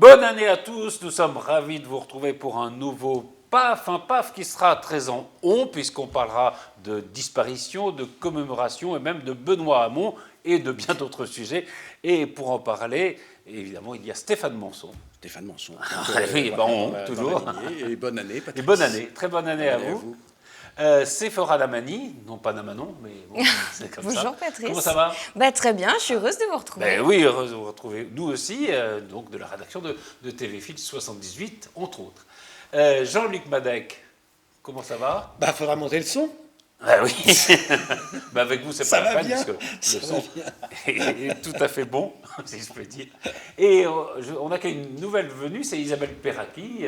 Bonne année à tous, nous sommes ravis de vous retrouver pour un nouveau PAF, un PAF qui sera très en on, puisqu'on parlera de disparition, de commémoration et même de Benoît Hamon et de bien d'autres sujets. Et pour en parler, évidemment, il y a Stéphane Monson. Stéphane Monson. Oui, bon, toujours. Et bonne année, Patrice. Et bonne année, très bonne année à Bonne année vous. à vous. Sephora Lamani, non pas Namanon, mais bon, c'est comme ça. Bonjour Patrice. Comment ça va? Très bien, je suis heureuse de vous retrouver. Ben oui, heureuse de vous retrouver. Nous aussi, donc de la rédaction de TV Fil 78, entre autres. Jean-Luc Madec, comment ça va? Faudra monter le son. Ah oui, ben avec vous, c'est pas la peine, bien. parce que le son est tout à fait bon, si je peux dire. Et on accueille une nouvelle venue, c'est Isabelle Perraki.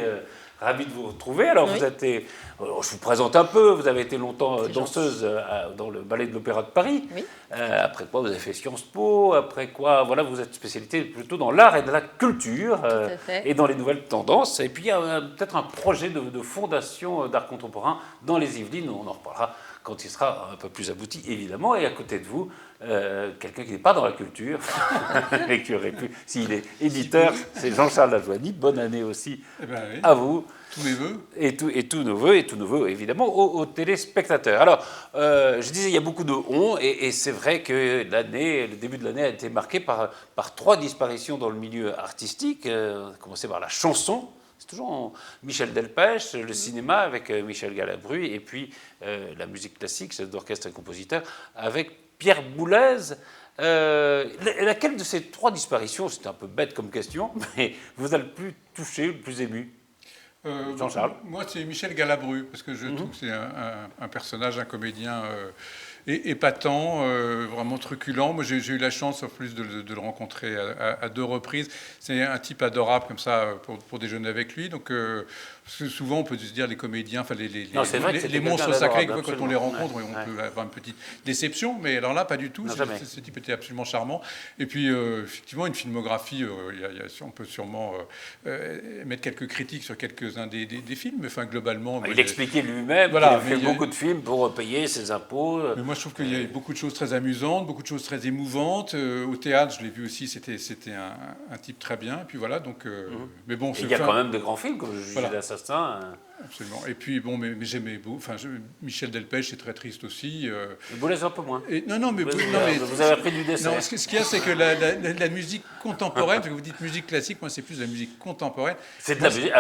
Ravi de vous retrouver. Alors, oui. je vous présente un peu. Vous avez été longtemps C'est danseuse dans le ballet de l'Opéra de Paris. Oui. Après quoi, vous avez fait Sciences Po. Après quoi, voilà, vous êtes spécialité plutôt dans l'art et dans la culture à fait. et dans les nouvelles tendances. Et puis, il y a peut-être un projet de fondation d'art contemporain dans les Yvelines. On en reparlera quand il sera un peu plus abouti, évidemment. Et à côté de vous, quelqu'un qui n'est pas dans la culture, mais qui aurait pu, s'il est éditeur, c'est Jean-Charles Lajoigny. Bonne année aussi oui. à vous. Tous mes voeux. Et tous nos voeux, évidemment, aux téléspectateurs. Alors, je disais, il y a beaucoup de on, et c'est vrai que le début de l'année a été marqué par 3 disparitions dans le milieu artistique. On a commencé par la chanson. C'est toujours Michel Delpech, le cinéma avec Michel Galabru, et puis la musique classique, chef d'orchestre et compositeur, avec Pierre Boulez. Laquelle de ces 3 disparitions, c'est un peu bête comme question, mais vous a le plus touché, le plus ému? Jean-Charles. Moi, c'est Michel Galabru, parce que je trouve que c'est un personnage, un comédien épatant, vraiment truculent. Moi, j'ai eu la chance, en plus, de le rencontrer à 2 reprises. C'est un type adorable, comme ça, pour déjeuner avec lui. Donc, parce que souvent, on peut se dire, les comédiens, enfin, les monstres sacrés, quand on les rencontre, on peut avoir une petite déception. Mais alors là, pas du tout. Ce type était absolument charmant. Et puis, effectivement, une filmographie, on peut sûrement mettre quelques critiques sur quelques-uns des films. Mais enfin, globalement... Il expliquait lui-même qu'il a fait beaucoup de films pour payer ses impôts. Mais moi, je trouve qu'il y a beaucoup de choses très amusantes, beaucoup de choses très émouvantes. Au théâtre, je l'ai vu aussi, c'était un type très bien. Et puis voilà, donc... mais bon, il y a quand même de grands films, comme Le Juge et l'Assassin. Absolument. Et puis, bon, mais j'aimais beaucoup... Enfin, Michel Delpech, c'est très triste aussi. Boulez un peu moins. Vous avez appris du dessert. Non, ce qu'il y a, c'est que la musique contemporaine, parce que vous dites musique classique, moi, c'est plus la musique contemporaine. C'est de la musique,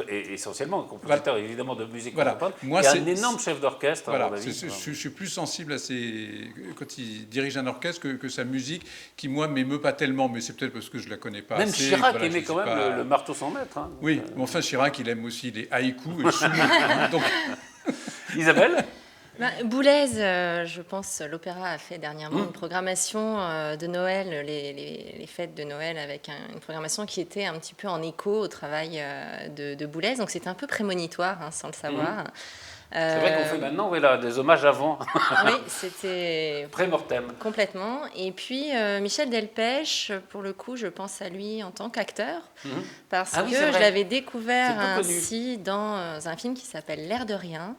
essentiellement, compositeur évidemment de musique contemporaine. Moi, il y a un énorme chef d'orchestre, à mon avis. Je suis plus sensible à quand il dirige un orchestre que sa musique, qui, moi, m'émeut pas tellement, mais c'est peut-être parce que je la connais pas même assez. Chirac aimait quand même le marteau sans maître. Hein, oui, mais enfin, Chirac, il aime aussi les haïkus et le soumis. Donc... Isabelle? Boulez, je pense, l'opéra a fait dernièrement une programmation de Noël, les fêtes de Noël, avec une programmation qui était un petit peu en écho au travail de Boulez. Donc c'était un peu prémonitoire, sans le savoir. C'est vrai qu'on fait maintenant des hommages avant. Oui, c'était pré-mortem. Complètement. Et puis Michel Delpech, pour le coup, je pense à lui en tant qu'acteur, parce que je l'avais découvert ainsi dans un film qui s'appelle L'air de rien,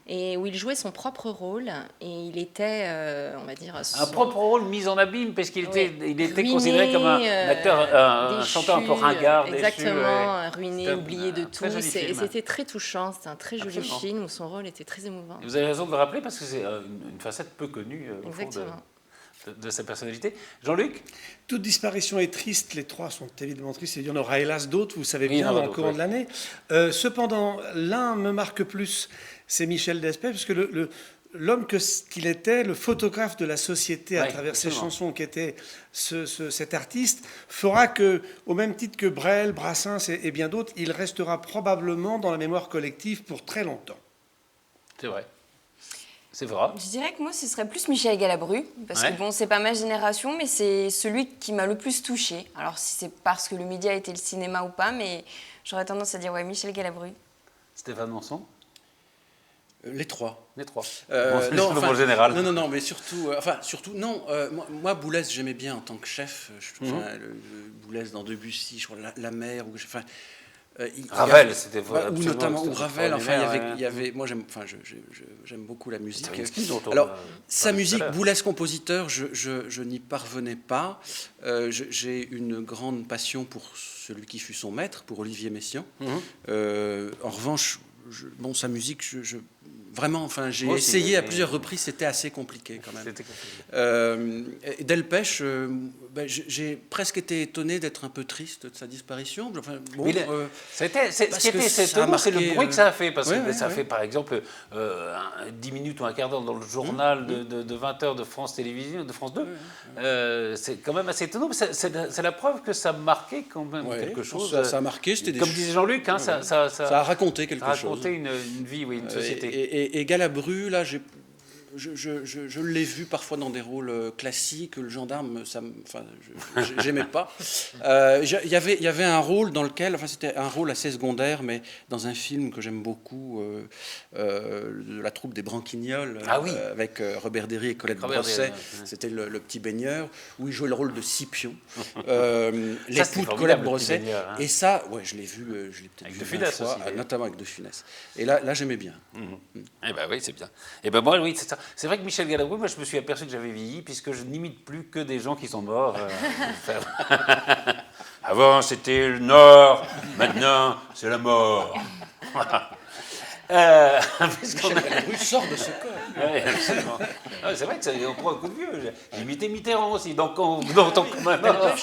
et où il jouait son propre rôle, et il était, on va dire... Un propre rôle mis en abîme, parce qu'il était, ruiné, considéré comme un acteur, un chanteur un peu ringard, exactement, déchu, ruiné, oublié de tout. C'était très touchant, c'est un très joli film où son rôle était très émouvant. Et vous avez raison de le rappeler, parce que c'est une facette peu connue au fond de sa personnalité. Jean-Luc? Toute disparition est triste, les 3 sont évidemment tristes, et il y en aura hélas d'autres, vous savez bien, dans le courant de l'année. Cependant, l'un me marque plus, c'est Michel Delpech, parce que l'homme qu'il était, le photographe de la société à travers ses chansons, qui était cet artiste, fera que, au même titre que Brel, Brassens et bien d'autres, il restera probablement dans la mémoire collective pour très longtemps. C'est vrai. C'est vrai. Je dirais que moi, ce serait plus Michel Galabru, parce que bon, c'est pas ma génération, mais c'est celui qui m'a le plus touchée. Alors, si c'est parce que le média était le cinéma ou pas, mais j'aurais tendance à dire, Michel Galabru. Stéphane Monson? Les 3. Les 3. Non, général. Non, mais surtout, non. Moi, Boulez, j'aimais bien en tant que chef. Boulez dans Debussy, je crois, La Mer, Ravel, c'était ou notamment ou Ravel. Enfin, il y avait. Moi, j'aime beaucoup la musique. Alors, sa musique, Boulez compositeur, je n'y parvenais pas. J'ai une grande passion pour celui qui fut son maître, pour Olivier Messiaen. En revanche, sa musique, vraiment, enfin, j'ai essayé à plusieurs reprises, c'était assez compliqué quand même. Delpech, j'ai presque été étonné d'être un peu triste de sa disparition. Enfin, bon, ce qui était étonnant, c'est le bruit que ça a fait, parce que ça fait par exemple 10 minutes ou un quart d'heure dans le journal de 20h de France Télévisions, de France 2. C'est quand même assez étonnant, mais c'est la preuve que ça marquait quand même quelque chose. Ça a marqué, c'était comme disait Jean-Luc, hein, ça a raconté quelque chose. Ça a raconté une vie, une société. Et Galabru, là, je l'ai vu parfois dans des rôles classiques. Le gendarme, j'aimais pas. Il y avait un rôle dans lequel, enfin, c'était un rôle assez secondaire, mais dans un film que j'aime beaucoup, de la troupe des Branquignoles, avec Robert Derry et Colette Brosset. C'était le petit baigneur, où il jouait le rôle de Scipion, l'époux de Colette Brosset. Et ça, je l'ai vu, je l'ai peut-être vu 20 fois, notamment avec De Funès. Et là, j'aimais bien. Eh ben oui, c'est bien. Et ben moi, oui, c'est ça. C'est vrai que Michel Galabru, moi, je me suis aperçu que j'avais vieilli, puisque je n'imite plus que des gens qui sont morts. Avant, c'était le Nord, maintenant, c'est la mort. Michel Galabru sort de ce corps. Oui, absolument. C'est vrai qu'on prend un coup de vieux. J'ai imité Mitterrand aussi, donc on commémore.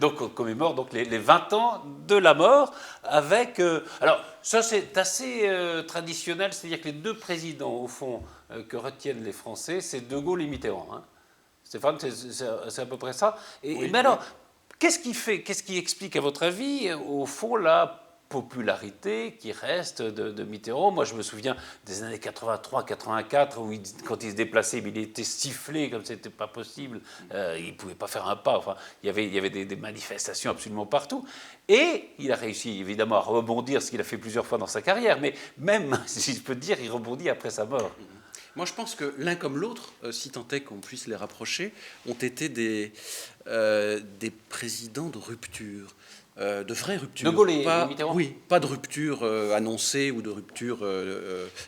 Donc on commémore donc les 20 ans de la mort avec... alors ça c'est assez traditionnel, c'est-à-dire que les deux présidents au fond que retiennent les Français, c'est De Gaulle et Mitterrand. Hein. Stéphane, c'est à peu près ça. Mais alors, qu'est-ce qui explique à votre avis au fond la popularité qui reste de Mitterrand? Moi, je me souviens des années 83-84, où quand il se déplaçait, il était sifflé comme c'était pas possible. Il ne pouvait pas faire un pas. Enfin, il y avait des manifestations absolument partout. Et il a réussi, évidemment, à rebondir, ce qu'il a fait plusieurs fois dans sa carrière. Mais même, si je peux dire, il rebondit après sa mort. Moi, je pense que l'un comme l'autre, si tant est qu'on puisse les rapprocher, ont été des présidents de rupture. De vraies ruptures. De Gaulle et Mitterrand. Oui, pas de rupture annoncée ou de rupture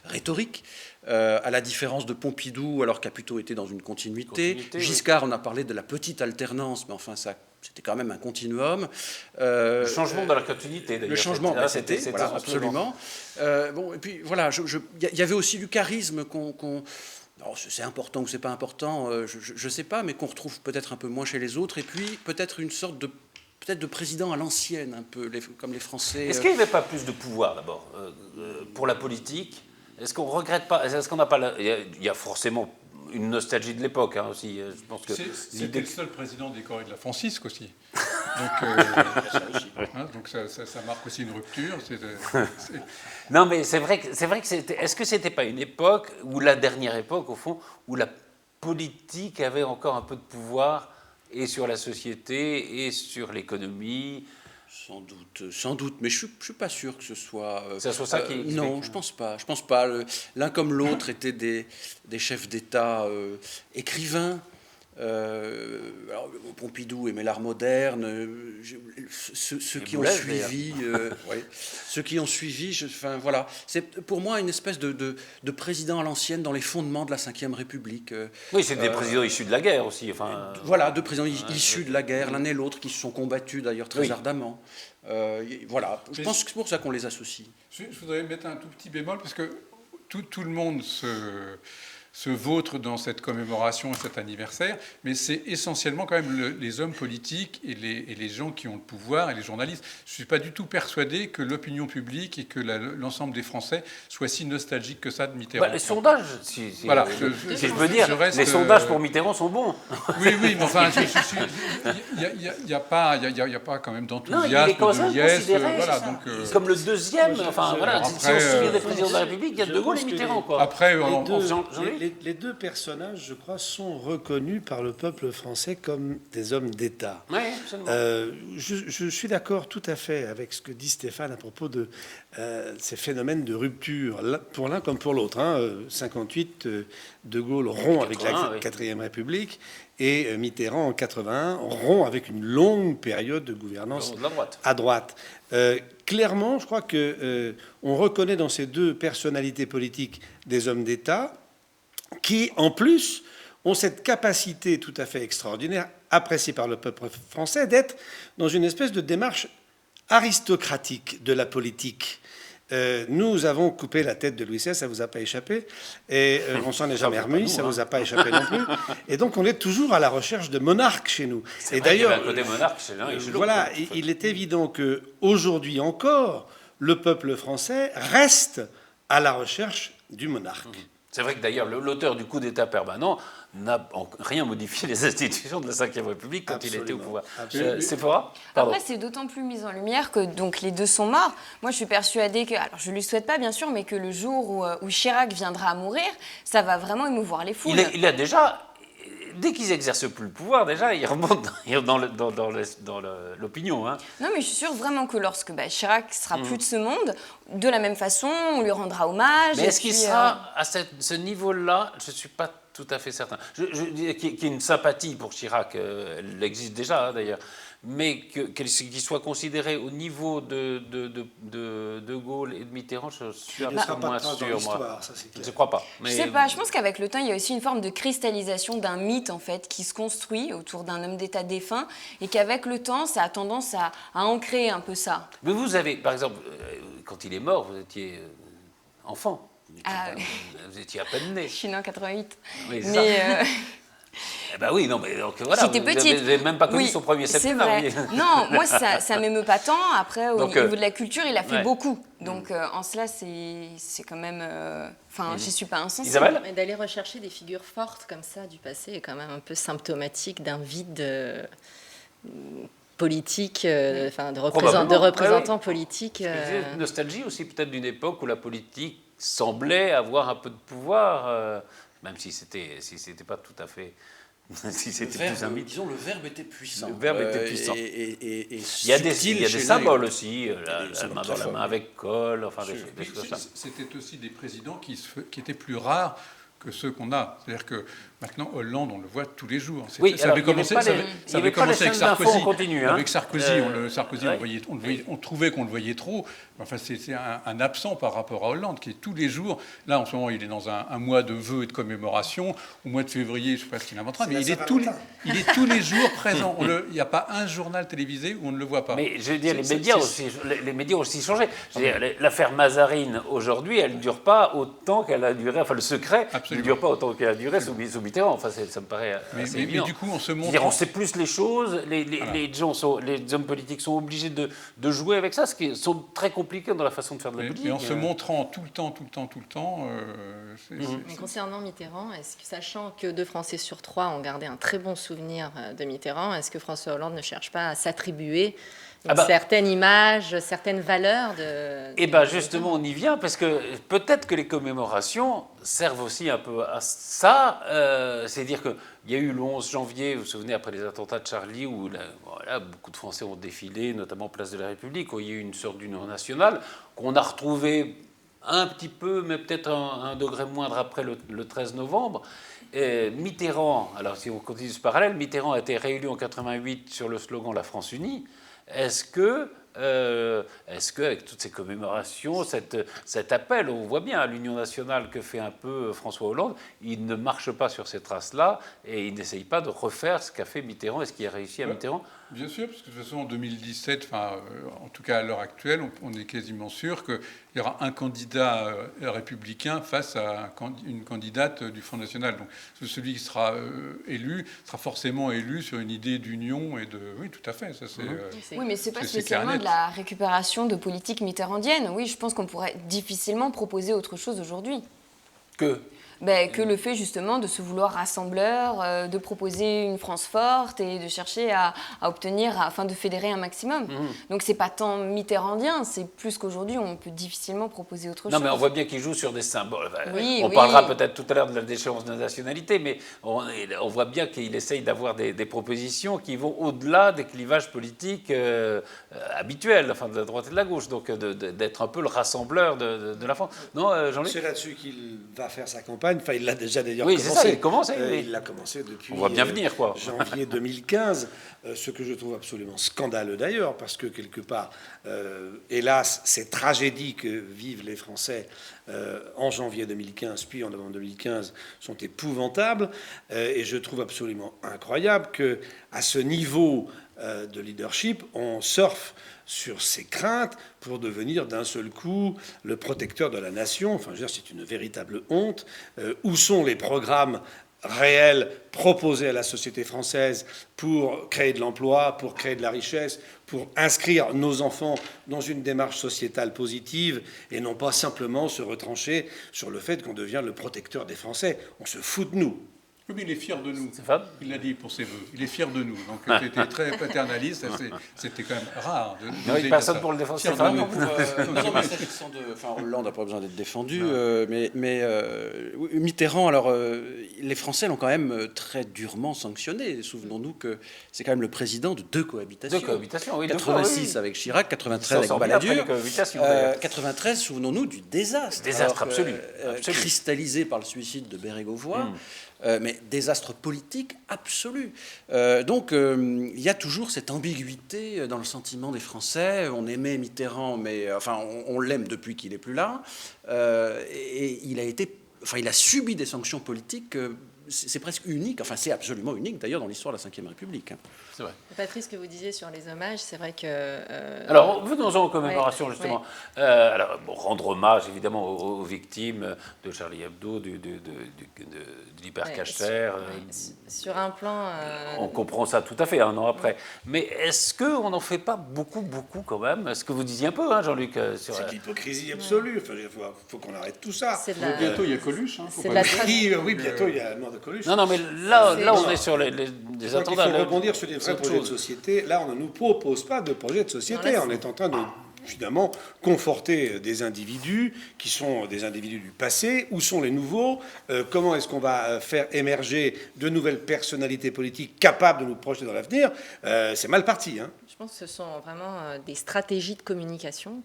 rhétorique, à la différence de Pompidou, alors qu'il a plutôt été dans une continuité. Giscard, on a parlé de la petite alternance, mais enfin, c'était quand même un continuum. Le changement de la continuité, d'ailleurs. Le changement, c'était voilà, absolument. Et puis, voilà, il y avait aussi du charisme c'est important ou c'est pas important, je sais pas, mais qu'on retrouve peut-être un peu moins chez les autres, et puis peut-être une sorte de président à l'ancienne, un peu comme les Français. Est-ce qu'il n'y avait pas plus de pouvoir, d'abord, pour la politique? Est-ce qu'on ne regrette pas? Est-ce qu'on n'a pas... Il y a forcément une nostalgie de l'époque, hein, aussi. Je pense que c'était le seul président décoré de la Francisque aussi. Donc ça marque aussi une rupture. Non, mais c'est vrai que c'était... Est-ce que ce n'était pas une époque, ou la dernière époque, au fond, où la politique avait encore un peu de pouvoir et sur la société, et sur l'économie? Sans doute, mais je ne suis pas sûr que ce soit... ça qui explique. Non, je pense pas. L'un comme l'autre étaient des chefs d'État écrivains. Alors, Pompidou aimait l'art moderne. Ceux qui ont suivi, voilà, c'est pour moi une espèce de président à l'ancienne dans les fondements de la Ve République. Oui, c'est des présidents issus de la guerre aussi. Enfin, voilà, deux présidents issus de la guerre, l'un et l'autre, qui se sont combattus d'ailleurs très ardemment. Voilà, je pense que c'est pour ça qu'on les associe. Je voudrais mettre un tout petit bémol, parce que tout le monde se vautre dans cette commémoration et cet anniversaire, mais c'est essentiellement quand même les hommes politiques et les gens qui ont le pouvoir et les journalistes. Je ne suis pas du tout persuadé que l'opinion publique et que l'ensemble des Français soient si nostalgiques que ça de Mitterrand. Les sondages, si je peux dire, les sondages pour Mitterrand sont bons. Oui, mais enfin, il n'y a pas quand même d'enthousiasme, de liesse. Voilà, comme le deuxième, enfin voilà, si on se souvient des présidents de la République, il y a De Gaulle et Mitterrand. Quoi. Après, les les deux personnages, je crois, sont reconnus par le peuple français comme des hommes d'État. Oui, absolument. Je suis d'accord tout à fait avec ce que dit Stéphane à propos de ces phénomènes de rupture, pour l'un comme pour l'autre. 58, De Gaulle rompt avec la 4e République, et Mitterrand, en 81, rompt avec une longue période de gouvernance à droite. Clairement, je crois qu'on reconnaît dans ces deux personnalités politiques des hommes d'État qui, en plus, ont cette capacité tout à fait extraordinaire, appréciée par le peuple français, d'être dans une espèce de démarche aristocratique de la politique. Nous avons coupé la tête de Louis XVI, ça ne vous a pas échappé, et on s'en est jamais remis, ça ne vous a pas échappé non plus. Et donc on est toujours à la recherche de monarques chez nous. Et d'ailleurs, il y a un côté monarque chez l'un et chez l'autre. Voilà, il est évident qu'aujourd'hui encore, le peuple français reste à la recherche du monarque. C'est vrai que d'ailleurs, l'auteur du coup d'État permanent n'a rien modifié les institutions de la Ve République quand il était au pouvoir. Sephora ? Après, c'est d'autant plus mis en lumière que donc, les deux sont morts. Moi, je suis persuadée que, alors je ne lui souhaite pas bien sûr, mais que le jour où Chirac viendra à mourir, ça va vraiment émouvoir les foules. Il a déjà... Dès qu'ils n'exercent plus le pouvoir, déjà, ils remontent dans l'opinion. Hein. Non, mais je suis sûre vraiment que lorsque Chirac sera plus de ce monde, de la même façon, on lui rendra hommage. Mais est-ce qu'il sera à ce niveau-là? Je ne suis pas tout à fait certain. Qu'il y ait une sympathie pour Chirac, elle existe déjà d'ailleurs, mais qu'il soit considéré au niveau de Gaulle et de Mitterrand, je suis un peu moins sûr, moi. Je ne crois pas. Mais... Je ne sais pas, je pense qu'avec le temps, il y a aussi une forme de cristallisation d'un mythe, en fait, qui se construit autour d'un homme d'État défunt, et qu'avec le temps, ça a tendance à ancrer un peu ça. Mais vous avez, par exemple, quand il est mort, vous étiez enfant. Vous étiez à peine né. Je suis née en 88. Oui, c'est ça. Eh ben oui, non, mais donc voilà. J'étais petite. Vous n'avez même pas connu son 1er septembre. C'est vrai. Non, moi, ça m'émeut pas tant. Après, au niveau de la culture, il a fait beaucoup. Donc, en cela, c'est quand même... Enfin, j'y suis pas insensible. Isabelle ? Mais d'aller rechercher des figures fortes comme ça du passé est quand même un peu symptomatique d'un vide... politique, de représentants politiques. Une nostalgie aussi peut-être d'une époque où la politique semblait avoir un peu de pouvoir, même si c'était pas tout à fait... si c'était plus un mythe. Disons, le verbe était puissant. Le verbe était puissant. Et il y a des symboles aussi, la main dans la main avec Kohl, enfin des choses comme ça. C'était aussi des présidents qui étaient plus rares que ceux qu'on a. C'est-à-dire que maintenant, Hollande, on le voit tous les jours. Oui, ça avait commencé avec Sarkozy. Continue, hein. Avec Sarkozy, on trouvait qu'on le voyait trop. Enfin, c'est un absent par rapport à Hollande, qui est tous les jours. Là, en ce moment, il est dans un mois de vœux et de commémoration. Au mois de février, je ne sais pas ce qu'il inventera, mais il est tous les jours présent. Il n'y a pas un journal télévisé où on ne le voit pas. Mais je veux dire, les médias ont aussi changé. L'affaire Mazarine, aujourd'hui, elle ne dure pas autant qu'elle a duré. Enfin, le secret ne dure pas autant qu'elle a duré sous Mitterrand. Enfin, ça me paraît assez évident. Mais du coup, on se montre... On sait plus les choses. Les hommes politiques sont obligés de jouer avec ça, ce qui sont très compliqué dans la façon de faire de la politique. Et en se montrant tout le temps... Mais concernant Mitterrand, sachant que 2 Français sur 3 ont gardé un très bon souvenir de Mitterrand, est-ce que François Hollande ne cherche pas à s'attribuer certaines images, certaines valeurs de... Eh bien, justement, on y vient, parce que peut-être que les commémorations servent aussi un peu à ça. C'est-à-dire qu'il y a eu le 11 janvier, vous vous souvenez, après les attentats de Charlie, où beaucoup de Français ont défilé, notamment Place de la République, où il y a eu une sorte d'union nationale, qu'on a retrouvée un petit peu, mais peut-être un degré moindre après le 13 novembre. Et Mitterrand, alors si on continue ce parallèle, Mitterrand a été réélu en 88 sur le slogan « La France unie ». Est-ce que, avec toutes ces commémorations, cet appel, on voit bien à l'Union nationale que fait un peu François Hollande, il ne marche pas sur ces traces-là et il n'essaye pas de refaire ce qu'a fait Mitterrand et ce qui a réussi à Mitterrand? Bien sûr, parce que de toute façon, en 2017, en tout cas à l'heure actuelle, on est quasiment sûr qu'il y aura un candidat républicain face à une candidate du Front National. Donc celui qui sera élu sera forcément élu sur une idée d'union et de... Oui, tout à fait. Ça, oui, mais ce n'est pas spécialement de la récupération de politique mitterrandienne. Oui, je pense qu'on pourrait difficilement proposer autre chose aujourd'hui. Que le fait justement de se vouloir rassembleur, de proposer une France forte et de chercher à obtenir, afin de fédérer un maximum. Donc c'est pas tant mitterrandien, c'est plus qu'aujourd'hui on peut difficilement proposer autre chose. Non mais on voit bien qu'il joue sur des symboles. On parlera peut-être tout à l'heure de la déchéance de nationalité, mais on voit bien qu'il essaye d'avoir des propositions qui vont au-delà des clivages politiques habituels, enfin de la droite et de la gauche, donc d'être un peu le rassembleur de la France. Non, Jean-Luc ? C'est là-dessus qu'il va faire sa campagne. Enfin, il l'a déjà d'ailleurs commencé. Oui, c'est ça, il commence. Il l'a commencé depuis on voit bien venir, quoi. janvier 2015, ce que je trouve absolument scandaleux d'ailleurs, parce que quelque part, hélas, ces tragédies que vivent les Français en janvier 2015, puis en novembre 2015, sont épouvantables. Et je trouve absolument incroyable qu'à ce niveau de leadership, on surfe sur ses craintes pour devenir d'un seul coup le protecteur de la nation. Enfin, je veux dire, c'est une véritable honte. Où sont les programmes réels proposés à la société française pour créer de l'emploi, pour créer de la richesse, pour inscrire nos enfants dans une démarche sociétale positive et non pas simplement se retrancher sur le fait qu'on devient le protecteur des Français. On se fout de nous. Oui, mais il est fier de nous. Il l'a dit pour ses vœux. Il est fier de nous. Donc, c'était très paternaliste. C'était quand même rare. Il n'y a personne pour le défendre. Stéphane. Hollande n'a pas besoin d'être défendu. Mitterrand, alors, les Français l'ont quand même très durement sanctionné. Souvenons-nous que c'est quand même le président de deux cohabitations. 86 avec Chirac, 93 avec Balladur. 93, souvenons-nous du désastre. Désastre absolu. Cristallisé par le suicide de Bérégovoy. Mais désastre politique absolu. Donc, il y a toujours cette ambiguïté dans le sentiment des Français. On aimait Mitterrand, mais enfin, on l'aime depuis qu'il n'est plus là. Et il a subi des sanctions politiques. C'est presque unique. Enfin, c'est absolument unique d'ailleurs dans l'histoire de la Ve République. C'est vrai. Patrice, ce que vous disiez sur les hommages, c'est vrai que... Alors, venons-en aux commémorations, justement. Alors, rendre hommage, évidemment, aux victimes de Charlie Hebdo, de l'Hypercacher. Sur un plan... On comprend ça tout à fait, un an après. Mais est-ce qu'on n'en fait pas beaucoup, quand même ? Ce que vous disiez un peu, hein, Jean-Luc C'est de l'hypocrisie absolue. Enfin, il faut qu'on arrête tout ça. Bientôt, il y a Coluche. Oui, bientôt, il y a la mort de Coluche. Non, mais là on est sur les attentats. Il faut rebondir sur des vrais projets de société. Là, on ne nous propose pas de projet de société. On est en train de, finalement, conforter des individus qui sont des individus du passé. Où sont les nouveaux ? Comment est-ce qu'on va faire émerger de nouvelles personnalités politiques capables de nous projeter dans l'avenir ? C'est mal parti. Hein. Je pense que ce sont vraiment des stratégies de communication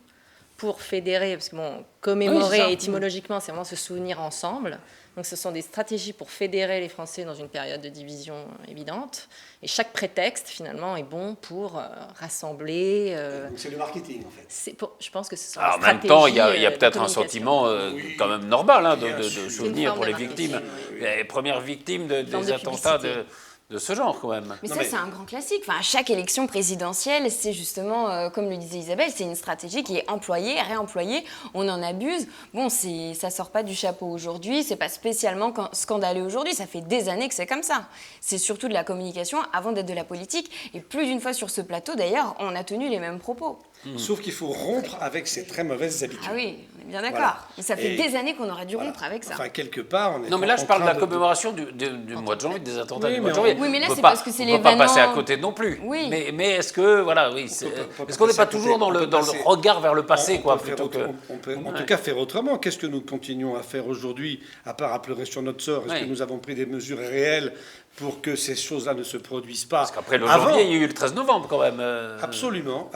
pour fédérer, parce que commémorer étymologiquement, c'est vraiment se souvenir ensemble. Donc ce sont des stratégies pour fédérer les Français dans une période de division évidente. Et chaque prétexte, finalement, est bon pour rassembler. Donc c'est le marketing, en fait. Je pense que ce sont en même temps, il y a peut-être un sentiment quand même normal de souvenir pour les victimes. Les premières victimes des attentats de ce genre, quand même. Mais c'est un grand classique. Enfin, à chaque élection présidentielle, c'est justement, comme le disait Isabelle, c'est une stratégie qui est employée, réemployée. On en abuse. Bon, ça sort pas du chapeau aujourd'hui. C'est pas spécialement scandaleux aujourd'hui. Ça fait des années que c'est comme ça. C'est surtout de la communication avant d'être de la politique. Et plus d'une fois sur ce plateau, d'ailleurs, on a tenu les mêmes propos. Sauf qu'il faut rompre avec ces très mauvaises habitudes. Ah oui, on est bien d'accord. Voilà. Mais ça fait des années qu'on aurait dû rompre avec ça. Enfin, quelque part, on est. Non, mais là, je parle de la commémoration du mois de janvier, des attentats du mois de janvier. Oui, mais là, c'est parce que c'est l'événement. On ne peut pas passer à côté non plus. Oui. Mais est-ce que, est-ce qu'on n'est pas toujours dans le regard vers le passé, quoi, plutôt que. On peut en tout cas faire autrement. Qu'est-ce que nous continuons à faire aujourd'hui, à part à pleurer sur notre sort ? Est-ce que nous avons pris des mesures réelles pour que ces choses-là ne se produisent pas ? Parce qu'après le janvier, il y a eu le 13 novembre quand même. Absolument.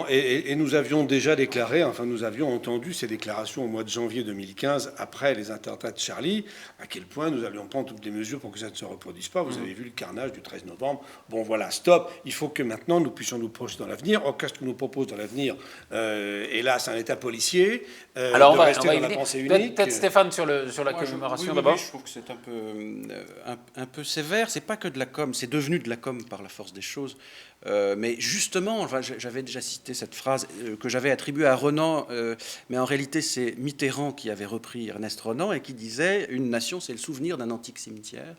Et nous avions déjà déclaré, nous avions entendu ces déclarations au mois de janvier 2015, après les attentats de Charlie, à quel point nous allions prendre toutes les mesures pour que ça ne se reproduise pas. Vous avez vu le carnage du 13 novembre. Bon, voilà, stop. Il faut que maintenant nous puissions nous projeter dans l'avenir. Or, qu'est-ce qu'on nous propose dans l'avenir ? Hélas, un État policier. Alors, on va rester dans la pensée unique. Peut-être Stéphane sur la commémoration d'abord. Je trouve que c'est un peu sévère. C'est pas que de la com, c'est devenu de la com par la force des choses. Mais justement, j'avais déjà cité cette phrase que j'avais attribuée à Renan, mais en réalité c'est Mitterrand qui avait repris Ernest Renan et qui disait « Une nation, c'est le souvenir d'un antique cimetière ».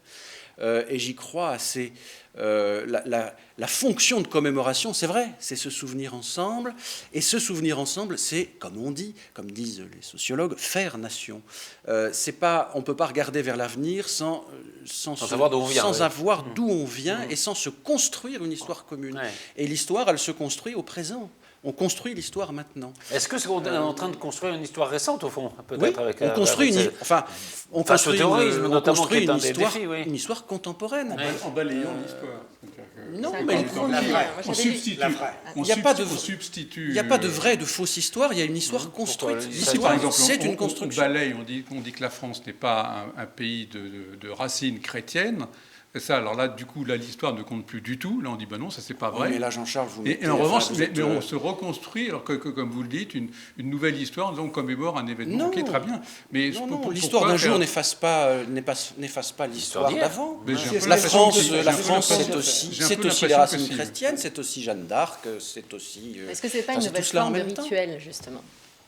Et j'y crois assez. La fonction de commémoration, c'est vrai, c'est se souvenir ensemble. Et ce souvenir ensemble, c'est, comme on dit, comme disent les sociologues, faire nation. On ne peut pas regarder vers l'avenir sans savoir d'où on vient, avoir d'où on vient et sans se construire une histoire commune. Ouais. Et l'histoire, elle se construit au présent. On construit l'histoire maintenant. Est-ce que c'est qu'on est en train de construire une histoire récente, au fond, peut-être, oui, avec, on construit une histoire contemporaine. Ouais. En balayant l'histoire. Non, mais on substitue. Il n'y a pas de vraie, de fausse histoire, il y a une histoire construite. L'histoire, c'est une construction. On balaye, on dit que la France n'est pas un pays de racines chrétiennes. C'est ça. Alors là, du coup, l'histoire ne compte plus du tout. Là, on dit, ben non, ça, c'est pas vrai. Mais là, Jean-Charles, vous mettez... Et en revanche, mais on se reconstruit, alors que comme vous le dites, une nouvelle histoire, disons, on commémore un événement. Ok, très bien. Mais l'histoire d'un jour n'efface pas l'histoire d'avant. La France, c'est aussi les racines chrétiennes, c'est aussi Jeanne d'Arc, c'est aussi... Est-ce que c'est pas une nouvelle forme de rituel, justement ?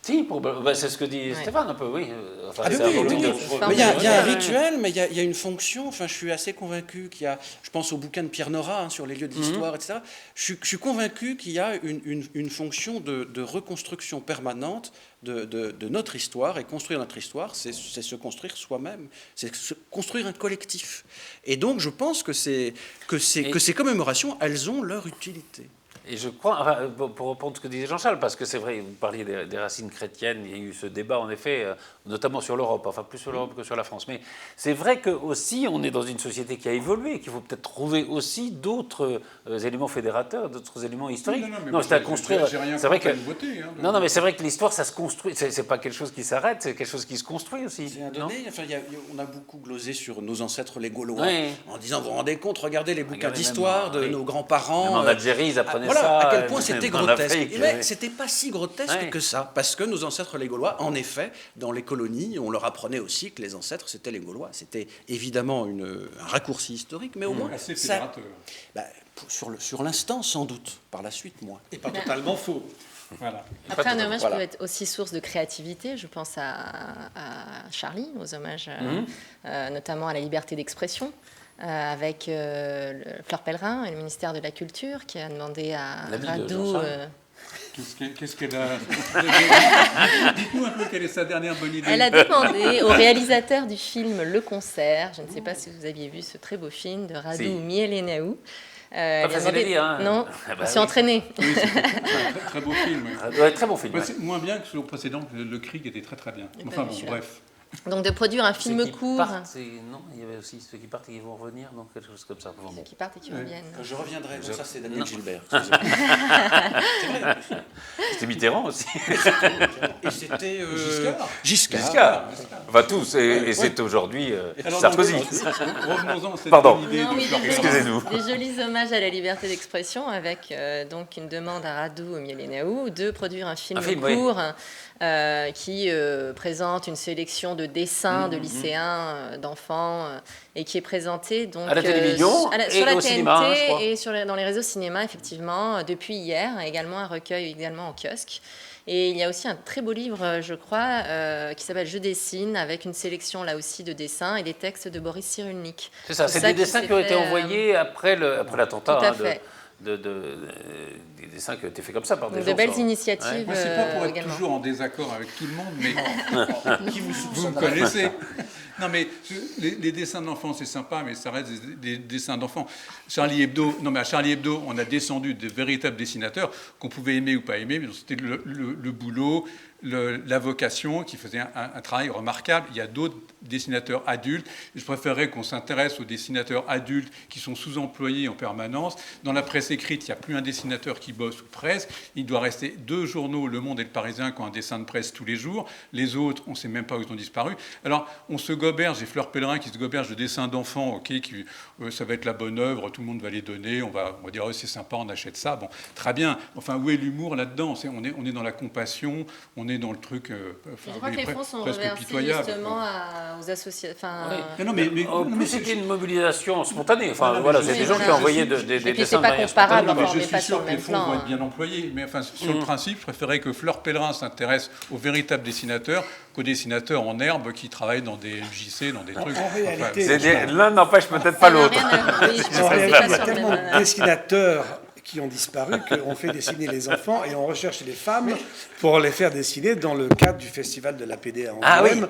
Si, c'est ce que dit Stéphane un peu, oui. Enfin, il y a un rituel, mais il y a une fonction. Enfin, je suis assez convaincu qu'il y a, je pense au bouquin de Pierre Nora sur les lieux de l'histoire, etc. Je suis convaincu qu'il y a une fonction de reconstruction permanente de notre histoire. Et construire notre histoire, c'est se construire soi-même, c'est se construire un collectif. Et donc, je pense que ces commémorations, elles ont leur utilité. Et je crois, pour reprendre ce que disait Jean-Charles, parce que c'est vrai, vous parliez des racines chrétiennes, il y a eu ce débat en effet, notamment sur l'Europe, enfin plus sur l'Europe que sur la France. Mais c'est vrai qu'aussi, on est dans une société qui a évolué, qu'il faut peut-être trouver aussi d'autres éléments fédérateurs, d'autres éléments historiques. Non, c'est à construire. C'est vrai que non, mais c'est vrai que l'histoire, ça se construit. C'est pas quelque chose qui s'arrête, c'est quelque chose qui se construit aussi. On a beaucoup glosé sur nos ancêtres les Gaulois, en disant, vous vous rendez compte, regardez les bouquins d'histoire de nos grands-parents. Même en Algérie, ils apprenaient à quel point c'était grotesque. Mais c'était pas si grotesque que ça, parce que nos ancêtres les Gaulois, en effet, dans les colonies, on leur apprenait aussi que les ancêtres c'était les Gaulois. C'était évidemment un raccourci historique, mais au moins assez fédérateur. Sur l'instant, sans doute. Par la suite, moins. Et pas totalement faux. Voilà. Après, un hommage peut être aussi source de créativité. Je pense à Charlie, aux hommages notamment à la liberté d'expression. Avec Fleur Pellerin et le ministère de la Culture qui a demandé à Radou... Qu'est-ce qu'elle a... Dites-nous un peu quelle est sa dernière bonne idée. Elle a demandé au réalisateur du film Le Concert, je ne sais pas si vous aviez vu ce très beau film de Radou Mielenaou. Pas facile à dire, hein. Non, on s'est entraîné. Oui, c'est un très beau film. Très bon film. C'est moins bien que sur le précédent, Le Cri qui était très très bien. Enfin bon, bref. Donc de produire un film court. Non, il y avait aussi ceux qui partent et qui vont revenir, donc quelque chose comme ça. Ceux qui partent et qui reviennent. Je reviendrai, ça c'est Daniel Gilbert. C'est vrai. C'était Mitterrand aussi. Et c'était Giscard. Enfin tous, et c'est aujourd'hui Sarkozy. Revenons-en à cette idée. Excusez-nous. Des jolis hommages à la liberté d'expression avec donc une demande à Radou Mielenaou de produire un film court. Qui présente une sélection de dessins de lycéens, d'enfants, et qui est présenté donc, à la télévision sur la TNT cinéma, et dans les réseaux cinéma, effectivement, depuis hier, également un recueil également en kiosque. Et il y a aussi un très beau livre, je crois, qui s'appelle « Je dessine », avec une sélection là aussi de dessins et des textes de Boris Cyrulnik. C'est ça, c'est des dessins qui ont été envoyés après l'attentat. Tout à fait. Des dessins qui ont été faits comme ça par des gens. De belles initiatives. Moi, c'est pas pour être toujours en désaccord avec tout le monde, mais qui vous me connaissez. Non, mais les dessins d'enfants, c'est sympa, mais ça reste des dessins d'enfants. Charlie Hebdo, à Charlie Hebdo, on a descendu des véritables dessinateurs qu'on pouvait aimer ou pas aimer, mais c'était le boulot, la vocation qui faisait un travail remarquable. Il y a d'autres dessinateurs adultes. Je préférerais qu'on s'intéresse aux dessinateurs adultes qui sont sous-employés en permanence. Dans la presse écrite, il n'y a plus un dessinateur qui bosse ou presque. Il doit rester 2 journaux, Le Monde et Le Parisien, qui ont un dessin de presse tous les jours. Les autres, on ne sait même pas où ils ont disparu. Alors, on se goberge, j'ai Fleur Pellerin qui se goberge de dessins d'enfants, ça va être la bonne œuvre, tout le monde va les donner, on va dire c'est sympa, on achète ça. Bon, très bien. Enfin, où est l'humour là-dedans ? On est dans la compassion, on est dans le truc je crois que les fonds sont reversés justement aux associations. Mais c'était une mobilisation spontanée. Enfin, voilà, c'est des gens qui ont envoyé des dessins. C'est pas comparable, on n'est pas sur le même plan. vont être bien employés. Mais enfin, sur le principe, je préférais que Fleur Pellerin s'intéresse aux véritables dessinateurs qu'aux dessinateurs en herbe qui travaillent dans des MJC, dans des trucs. En réalité, l'un n'empêche peut-être pas l'autre. en réalité, il y a tellement de dessinateurs qui ont disparu qu'on fait dessiner les enfants et on recherche les femmes pour les faire dessiner dans le cadre du festival de la PD à Angoulême.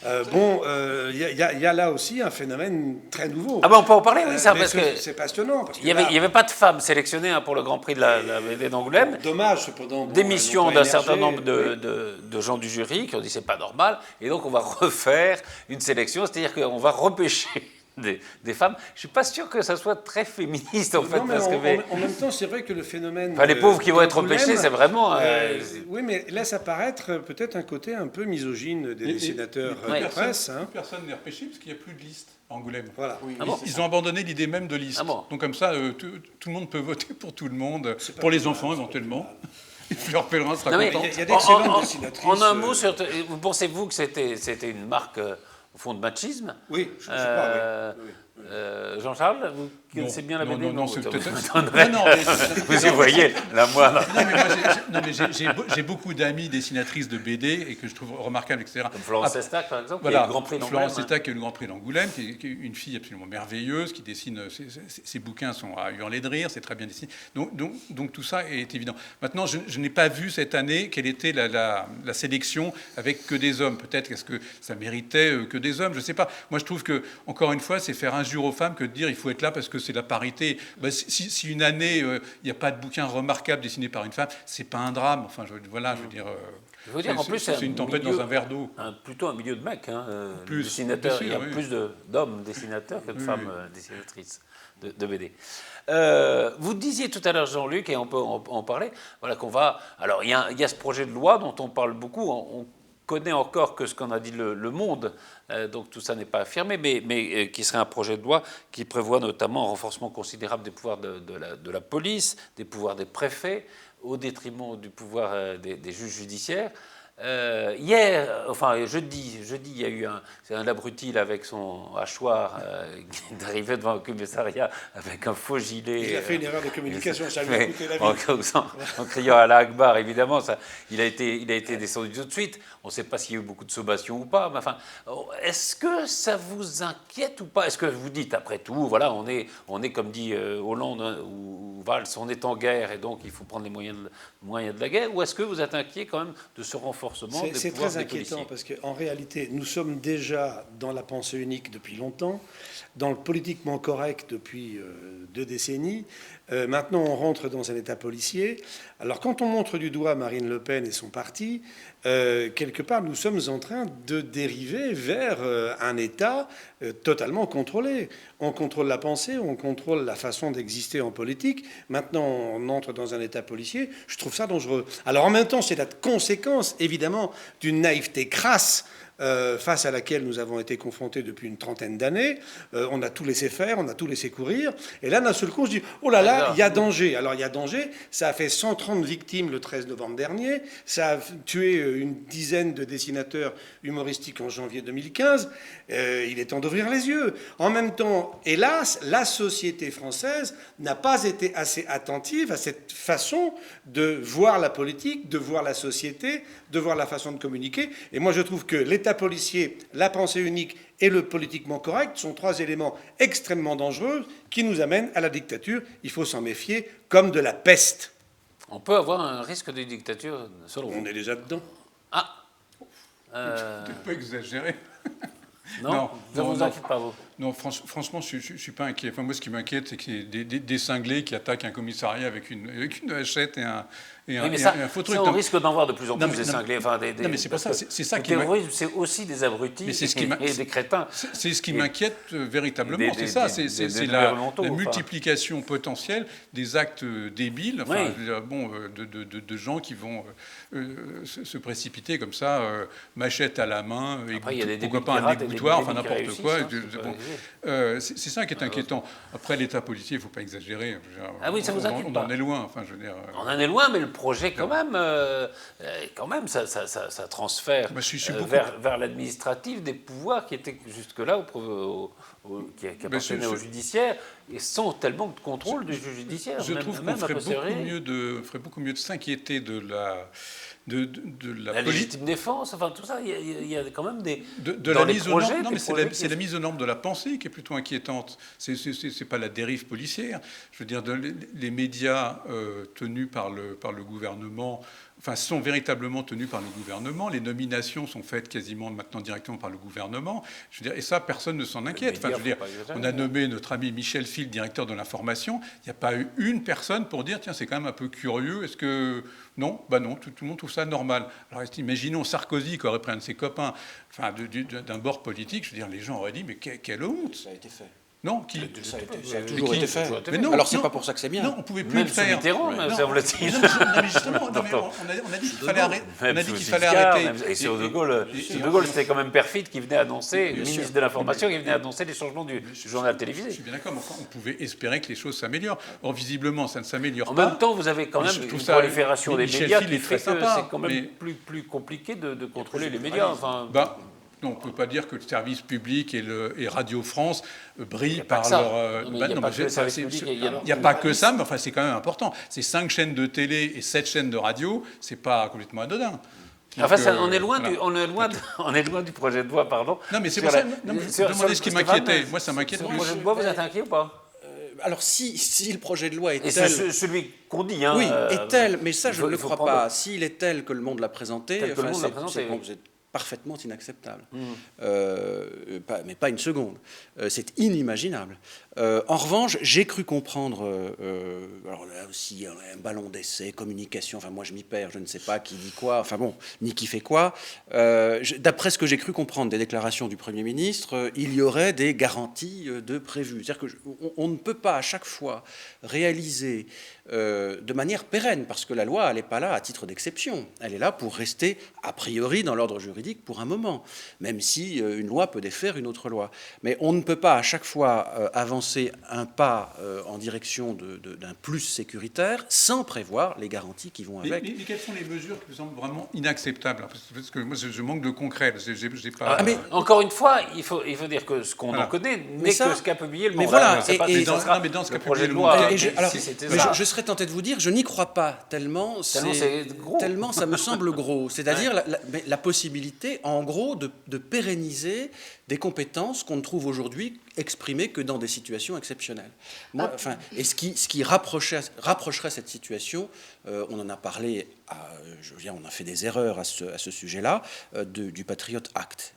Il y a là aussi un phénomène très nouveau. On peut en parler, oui, ça, parce que c'est passionnant. Il n'y avait pas de femmes sélectionnées pour le Grand Prix de la BD d'Angoulême. Dommage, cependant. Démission d'un certain nombre de gens du jury qui ont dit c'est pas normal, et donc on va refaire une sélection, c'est-à-dire qu'on va repêcher des femmes. Je ne suis pas sûr que ça soit très féministe, en fait. Non, mais en même temps, c'est vrai que le phénomène... les pauvres qui vont être repêchés, c'est vraiment... oui, mais laisse apparaître peut-être un côté un peu misogyne des dessinateurs de presse. Personne n'est repêché parce qu'il n'y a plus de liste à Angoulême. Voilà. Oui, ils ont abandonné l'idée même de liste. Donc comme ça, tout le monde peut voter pour tout le monde, pour les enfants éventuellement. Fleur Pellerin sera content. Il y a d'excellentes dessinatrices. En un mot, pensez-vous que c'était une marque... au fond de machisme. Oui, je crois, oui. Jean-Charles, vous connaissez bien la BD? Non, c'est peut-être... Vous y voyez, la moindre. Non, mais j'ai beaucoup d'amis dessinatrices de BD et que je trouve remarquables, etc. Comme Florence Estac, par exemple, voilà, qui a eu le Grand Prix d'Angoulême. Florence Estac qui a eu le Grand Prix d'Angoulême, qui est une fille absolument merveilleuse, qui dessine... Ses bouquins sont à hurler de rire, c'est très bien dessiné. Donc tout ça est évident. Maintenant, je n'ai pas vu cette année quelle était la sélection avec que des hommes. Peut-être est-ce que ça méritait que des hommes, je ne sais pas. Moi, je trouve que, encore une fois, c'est faire injure aux femmes que de dire il faut être là parce que c'est la parité. Si une année, il n'y a pas de bouquin remarquable dessiné par une femme, c'est pas un drame. Enfin, je veux dire... en plus, c'est une tempête dans un verre d'eau. Plutôt un milieu de mecs. Plus, dessinateurs, sûr, il y a oui. plus d'hommes dessinateurs que de femmes dessinatrices de BD. Vous disiez tout à l'heure, Jean-Luc, et on peut en parler, voilà qu'on va... Alors, il y a ce projet de loi dont on parle beaucoup. On connaît encore que ce qu'on a dit le Monde, donc tout ça n'est pas affirmé, mais qui serait un projet de loi qui prévoit notamment un renforcement considérable des pouvoirs de la police, des pouvoirs des préfets, au détriment du pouvoir des juges judiciaires. Jeudi, il y a eu un abruti là, avec son hachoir d'arriver devant un commissariat avec un faux gilet. Il a fait une erreur de communication, ça lui a coûté la vie. En criant à la Akbar, évidemment, il a été descendu tout de suite. On ne sait pas s'il y a eu beaucoup de sommations ou pas. Mais enfin, est-ce que ça vous inquiète ou pas? Est-ce que vous dites, après tout, voilà, on est comme dit Hollande ou Valls, on est en guerre et donc il faut prendre les moyens de la guerre? Ou est-ce que vous êtes inquiet quand même de ce renforcement? C'est très inquiétant parce qu'en réalité, nous sommes déjà dans la pensée unique depuis longtemps, dans le politiquement correct depuis 2 décennies. Maintenant, on rentre dans un état policier. Alors, quand on montre du doigt Marine Le Pen et son parti, quelque part, nous sommes en train de dériver vers un état totalement contrôlé. On contrôle la pensée, on contrôle la façon d'exister en politique. Maintenant, on entre dans un état policier. Je trouve ça dangereux. Alors, en même temps, c'est la conséquence, évidemment, d'une naïveté crasse face à laquelle nous avons été confrontés depuis une trentaine d'années. On a tout laissé faire, on a tout laissé courir. Et là, d'un seul coup, je dis, oh là là, il y a danger. Alors, il y a danger. Ça a fait 130 victimes le 13 novembre dernier. Ça a tué une dizaine de dessinateurs humoristiques en janvier 2015. Il est temps d'ouvrir les yeux. En même temps, hélas, la société française n'a pas été assez attentive à cette façon de voir la politique, de voir la société, de voir la façon de communiquer. Et moi, je trouve que l'État policier, la pensée unique et le politiquement correct sont 3 éléments extrêmement dangereux qui nous amènent à la dictature. Il faut s'en méfier comme de la peste. On peut avoir un risque de dictature, selon vous? On est déjà dedans. Peut-être pas exagéré. Non, ça ne vous inquiète pas, vous? Non, franchement, je ne suis pas inquiet. Enfin, moi, ce qui m'inquiète, c'est qu'il y ait des cinglés qui attaquent un commissariat avec une hachette et un faux truc. On risque d'en voir de plus en plus des cinglés. Non, mais c'est pas ça. C'est ça qui terrorisme, c'est aussi des abrutis et des crétins. C'est ce qui m'inquiète véritablement. C'est ça. C'est la multiplication potentielle des actes débiles, de gens qui vont se précipiter comme ça, machette à la main, pourquoi pas un égouttoir, enfin n'importe quoi. C'est ça qui est inquiétant. Après, l'État policier, il ne faut pas exagérer. Ça vous inquiète pas? On en est loin. Enfin, je veux dire, on en est loin, mais le projet, quand même, ça transfère vers l'administratif des pouvoirs qui étaient jusque-là qui appartenaient au judiciaire. et sans tellement de contrôle du juge judiciaire. Je trouve qu'on ferait beaucoup mieux de s'inquiéter de la légitime défense, enfin tout ça, il y a quand même des de la mise aux normes. Non, mais c'est la mise aux normes de la pensée qui est plutôt inquiétante. C'est pas la dérive policière. Je veux dire, les médias tenus par le gouvernement, enfin, sont véritablement tenus par le gouvernement. Les nominations sont faites quasiment maintenant directement par le gouvernement. Je veux dire, et ça, personne ne s'en inquiète. Enfin, je veux dire, on a nommé notre ami Michel Fil directeur de l'information. Il n'y a pas eu une personne pour dire, tiens, c'est quand même un peu curieux. Est-ce que non, bah non, tout le monde trouve ça normal. Alors, imaginons Sarkozy qui aurait pris un de ses copains, enfin, d'un bord politique. Je veux dire, les gens auraient dit, mais quelle honte. Ça a été fait. Non, ça a toujours été fait. Mais non, alors c'est pas pour ça que c'est bien. Non, on pouvait plus le faire. Mitterrand, ça vous l'a dit. Non, mais justement, on a dit qu'il fallait arrêter. On a dit qu'il fallait arrêter. Et c'est De Gaulle. De Gaulle, c'était quand même perfide qui venait annoncer, le ministre de l'Information, qui venait annoncer les changements du journal télévisé. Je suis bien d'accord, mais on pouvait espérer que les choses s'améliorent. Or, visiblement, ça ne s'améliore pas. pas. En même temps, vous avez quand même une prolifération des médias qui fait que c'est quand même plus compliqué de contrôler les médias. Non, on ne peut pas dire que le service public et Radio France brillent par leur... Il n'y a pas que ça, mais enfin, c'est quand même important. C'est 5 chaînes de télé et 7 chaînes de radio, c'est pas complètement anodin. Donc, on est loin du projet de loi, pardon. Non, mais c'est pour ça. Demandez ce qui m'inquiétait. Moi, ça m'inquiète. Le projet de loi, vous êtes inquiet ou pas? Alors, si le projet de loi est tel... C'est celui qu'on dit. Oui, est tel, mais ça, je ne le crois pas. S'il est tel que le monde l'a présenté, c'est parfaitement inacceptable. Mais pas une seconde. C'est inimaginable. En revanche, j'ai cru comprendre, alors là aussi, un ballon d'essai, communication, enfin moi je m'y perds, je ne sais pas qui dit quoi, enfin bon, ni qui fait quoi. D'après ce que j'ai cru comprendre des déclarations du Premier ministre, il y aurait des garanties de prévues. C'est-à-dire qu'on ne peut pas à chaque fois réaliser de manière pérenne, parce que la loi, elle n'est pas là à titre d'exception. Elle est là pour rester, a priori, dans l'ordre juridique pour un moment, même si une loi peut défaire une autre loi. Mais on ne peut pas à chaque fois avancer un pas en direction d'un plus sécuritaire sans prévoir les garanties qui vont avec. Mais quelles sont les mesures qui vous semblent vraiment inacceptables? Parce que moi, je manque de concret. J'ai pas... Encore une fois, il faut dire que ce qu'on en connaît n'est que ce qu'a publié le Monde. Mais voilà, dans ce qu'a publié le Monde. Je serais tenté de vous dire, je n'y crois pas tellement ça me semble gros. C'est-à-dire la possibilité, en gros, de pérenniser des compétences qu'on ne trouve aujourd'hui exprimées que dans des situations exceptionnelles. Et ce qui rapprocherait cette situation, on en a parlé, on a fait des erreurs à ce sujet-là, du Patriot Act,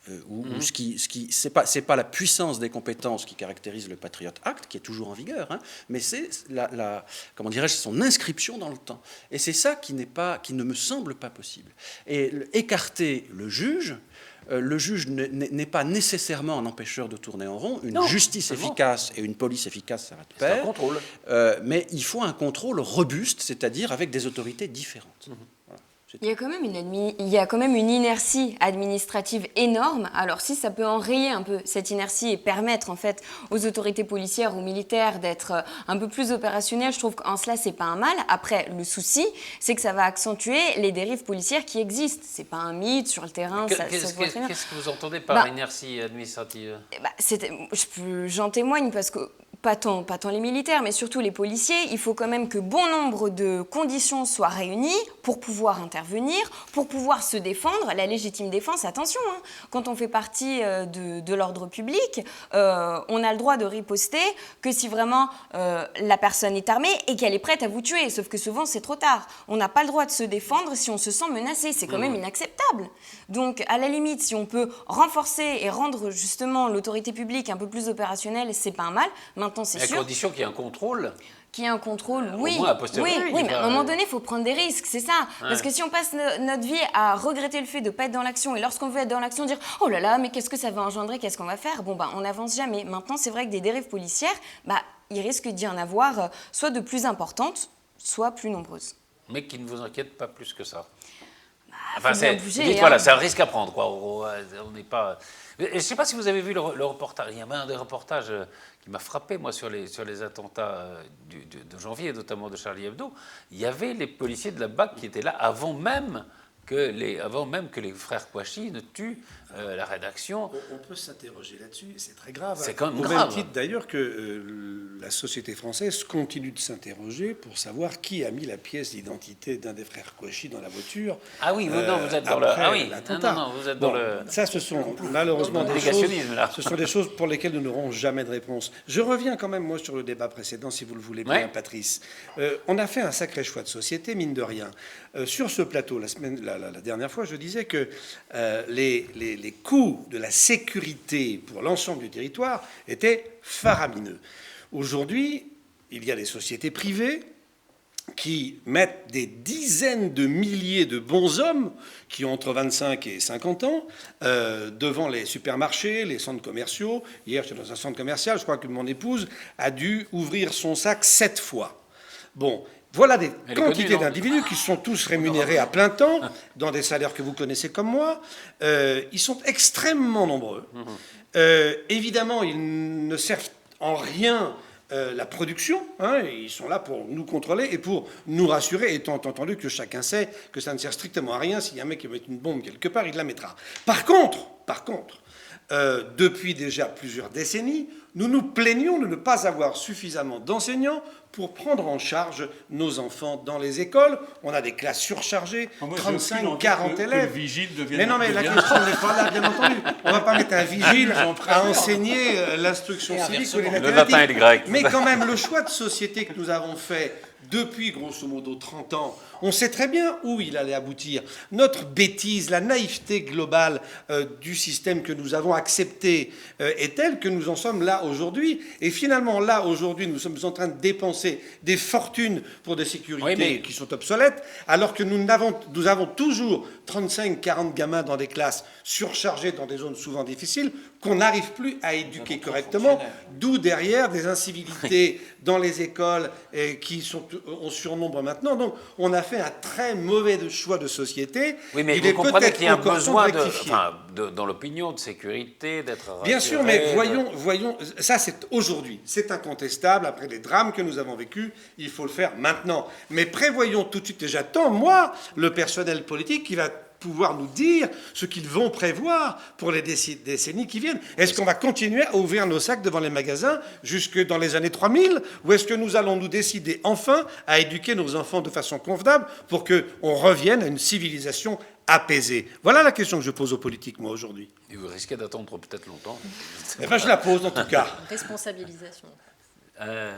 c'est pas la puissance des compétences qui caractérise le Patriot Act, qui est toujours en vigueur, mais c'est son inscription dans le temps. Et c'est ça qui ne me semble pas possible. Et écarter le juge n'est pas nécessairement un empêcheur de tourner en rond. Une justice efficace et une police efficace, ça va de pair. C'est un contrôle. Mais il faut un contrôle robuste, c'est-à-dire avec des autorités différentes. Voilà. Il y a quand même une inertie administrative énorme. Alors si ça peut enrayer un peu cette inertie et permettre en fait aux autorités policières ou militaires d'être un peu plus opérationnelles, je trouve qu'en cela c'est pas un mal. Après, le souci, c'est que ça va accentuer les dérives policières qui existent. C'est pas un mythe sur le terrain. Qu'est-ce que vous entendez par inertie administrative? J'en témoigne parce que pas tant les militaires, mais surtout les policiers, il faut quand même que bon nombre de conditions soient réunies pour pouvoir intervenir, pour pouvoir se défendre. La légitime défense, attention, quand on fait partie de l'ordre public, on a le droit de riposter que si vraiment la personne est armée et qu'elle est prête à vous tuer. Sauf que souvent, c'est trop tard. On n'a pas le droit de se défendre si on se sent menacé. C'est quand même inacceptable. Donc, à la limite, si on peut renforcer et rendre justement l'autorité publique un peu plus opérationnelle, c'est pas un mal. Maintenant, c'est sûr. À condition qu'il y ait un contrôle. Qu'il y ait un contrôle, oui. Au moins, a posteriori, oui, mais à un moment donné, il faut prendre des risques, c'est ça. Ouais. Parce que si on passe notre vie à regretter le fait de ne pas être dans l'action, et lorsqu'on veut être dans l'action, dire « Oh là là, mais qu'est-ce que ça va engendrer, qu'est-ce qu'on va faire ?» on n'avance jamais. Maintenant, c'est vrai que des dérives policières, il risque d'y en avoir soit de plus importantes, soit plus nombreuses. Mais qui ne vous inquiète pas plus que ça. Voilà, c'est un risque à prendre, quoi. On n'est pas... Je ne sais pas si vous avez vu le reportage. Il y avait un des reportages qui m'a frappé, moi, sur les attentats de janvier, notamment de Charlie Hebdo. Il y avait les policiers de la BAC qui étaient là avant même que les frères Kouachi ne tuent la rédaction. On peut s'interroger là-dessus, c'est très grave. C'est quand même Au grave. même titre d'ailleurs que la société française continue de s'interroger pour savoir qui a mis la pièce d'identité d'un des frères Kouachi dans la voiture. Ah oui, non, vous êtes dans le... Ah oui, l'attentat. vous êtes dans le... Ça, ce sont malheureusement des choses, ce sont des choses pour lesquelles nous n'aurons jamais de réponse. Je reviens quand même, moi, sur le débat précédent, si vous le voulez bien, Patrice. On a fait un sacré choix de société, mine de rien. Sur ce plateau, la dernière fois, je disais que les coûts de la sécurité pour l'ensemble du territoire étaient faramineux. Aujourd'hui, il y a des sociétés privées qui mettent des dizaines de milliers de bonshommes qui ont entre 25 et 50 ans devant les supermarchés, les centres commerciaux. Hier, j'étais dans un centre commercial, je crois que mon épouse a dû ouvrir son sac 7 fois. Bon, voilà des quantités d'individus qui sont tous rémunérés à plein temps, dans des salaires que vous connaissez comme moi. Ils sont extrêmement nombreux. Évidemment, ils ne servent en rien la production. Ils sont là pour nous contrôler et pour nous rassurer, étant entendu que chacun sait que ça ne sert strictement à rien. S'il y a un mec qui met une bombe quelque part, il la mettra. Par contre, depuis déjà plusieurs décennies, nous nous plaignons de ne pas avoir suffisamment d'enseignants pour prendre en charge nos enfants dans les écoles. On a des classes surchargées, 35, 40 élèves. Mais non, mais la question n'est pas là, bien entendu. On ne va pas mettre un vigile à enseigner l'instruction civique ou les mathématiques. Le latin et le grec. Mais quand même, le choix de société que nous avons fait depuis, grosso modo, 30 ans, on sait très bien où il allait aboutir. Notre bêtise, la naïveté globale du système que nous avons accepté est telle que nous en sommes là aujourd'hui. Et finalement, là, aujourd'hui, nous sommes en train de dépenser des fortunes pour des sécurités qui sont obsolètes, alors que nous avons toujours 35, 40 gamins dans des classes surchargées dans des zones souvent difficiles qu'on n'arrive plus à éduquer correctement, d'où derrière des incivilités dans les écoles qui sont en surnombre maintenant. Donc, on a fait un très mauvais choix de société. Oui, mais vous comprenez qu'il y a un besoin dans l'opinion de sécurité, d'être rassuré. Bien sûr, mais voyons, ça c'est aujourd'hui, c'est incontestable, après les drames que nous avons vécus, il faut le faire maintenant. Mais prévoyons tout de suite, et j'attends, moi, le personnel politique qui va pouvoir nous dire ce qu'ils vont prévoir pour les décennies qui viennent. Est-ce qu'on va continuer à ouvrir nos sacs devant les magasins jusque dans les années 3000 ou est-ce que nous allons nous décider enfin à éduquer nos enfants de façon convenable pour qu'on revienne à une civilisation apaisée? Voilà la question que je pose aux politiques, moi, aujourd'hui. Et vous risquez d'attendre peut-être longtemps. Enfin, je la pose, en tout cas. Responsabilisation.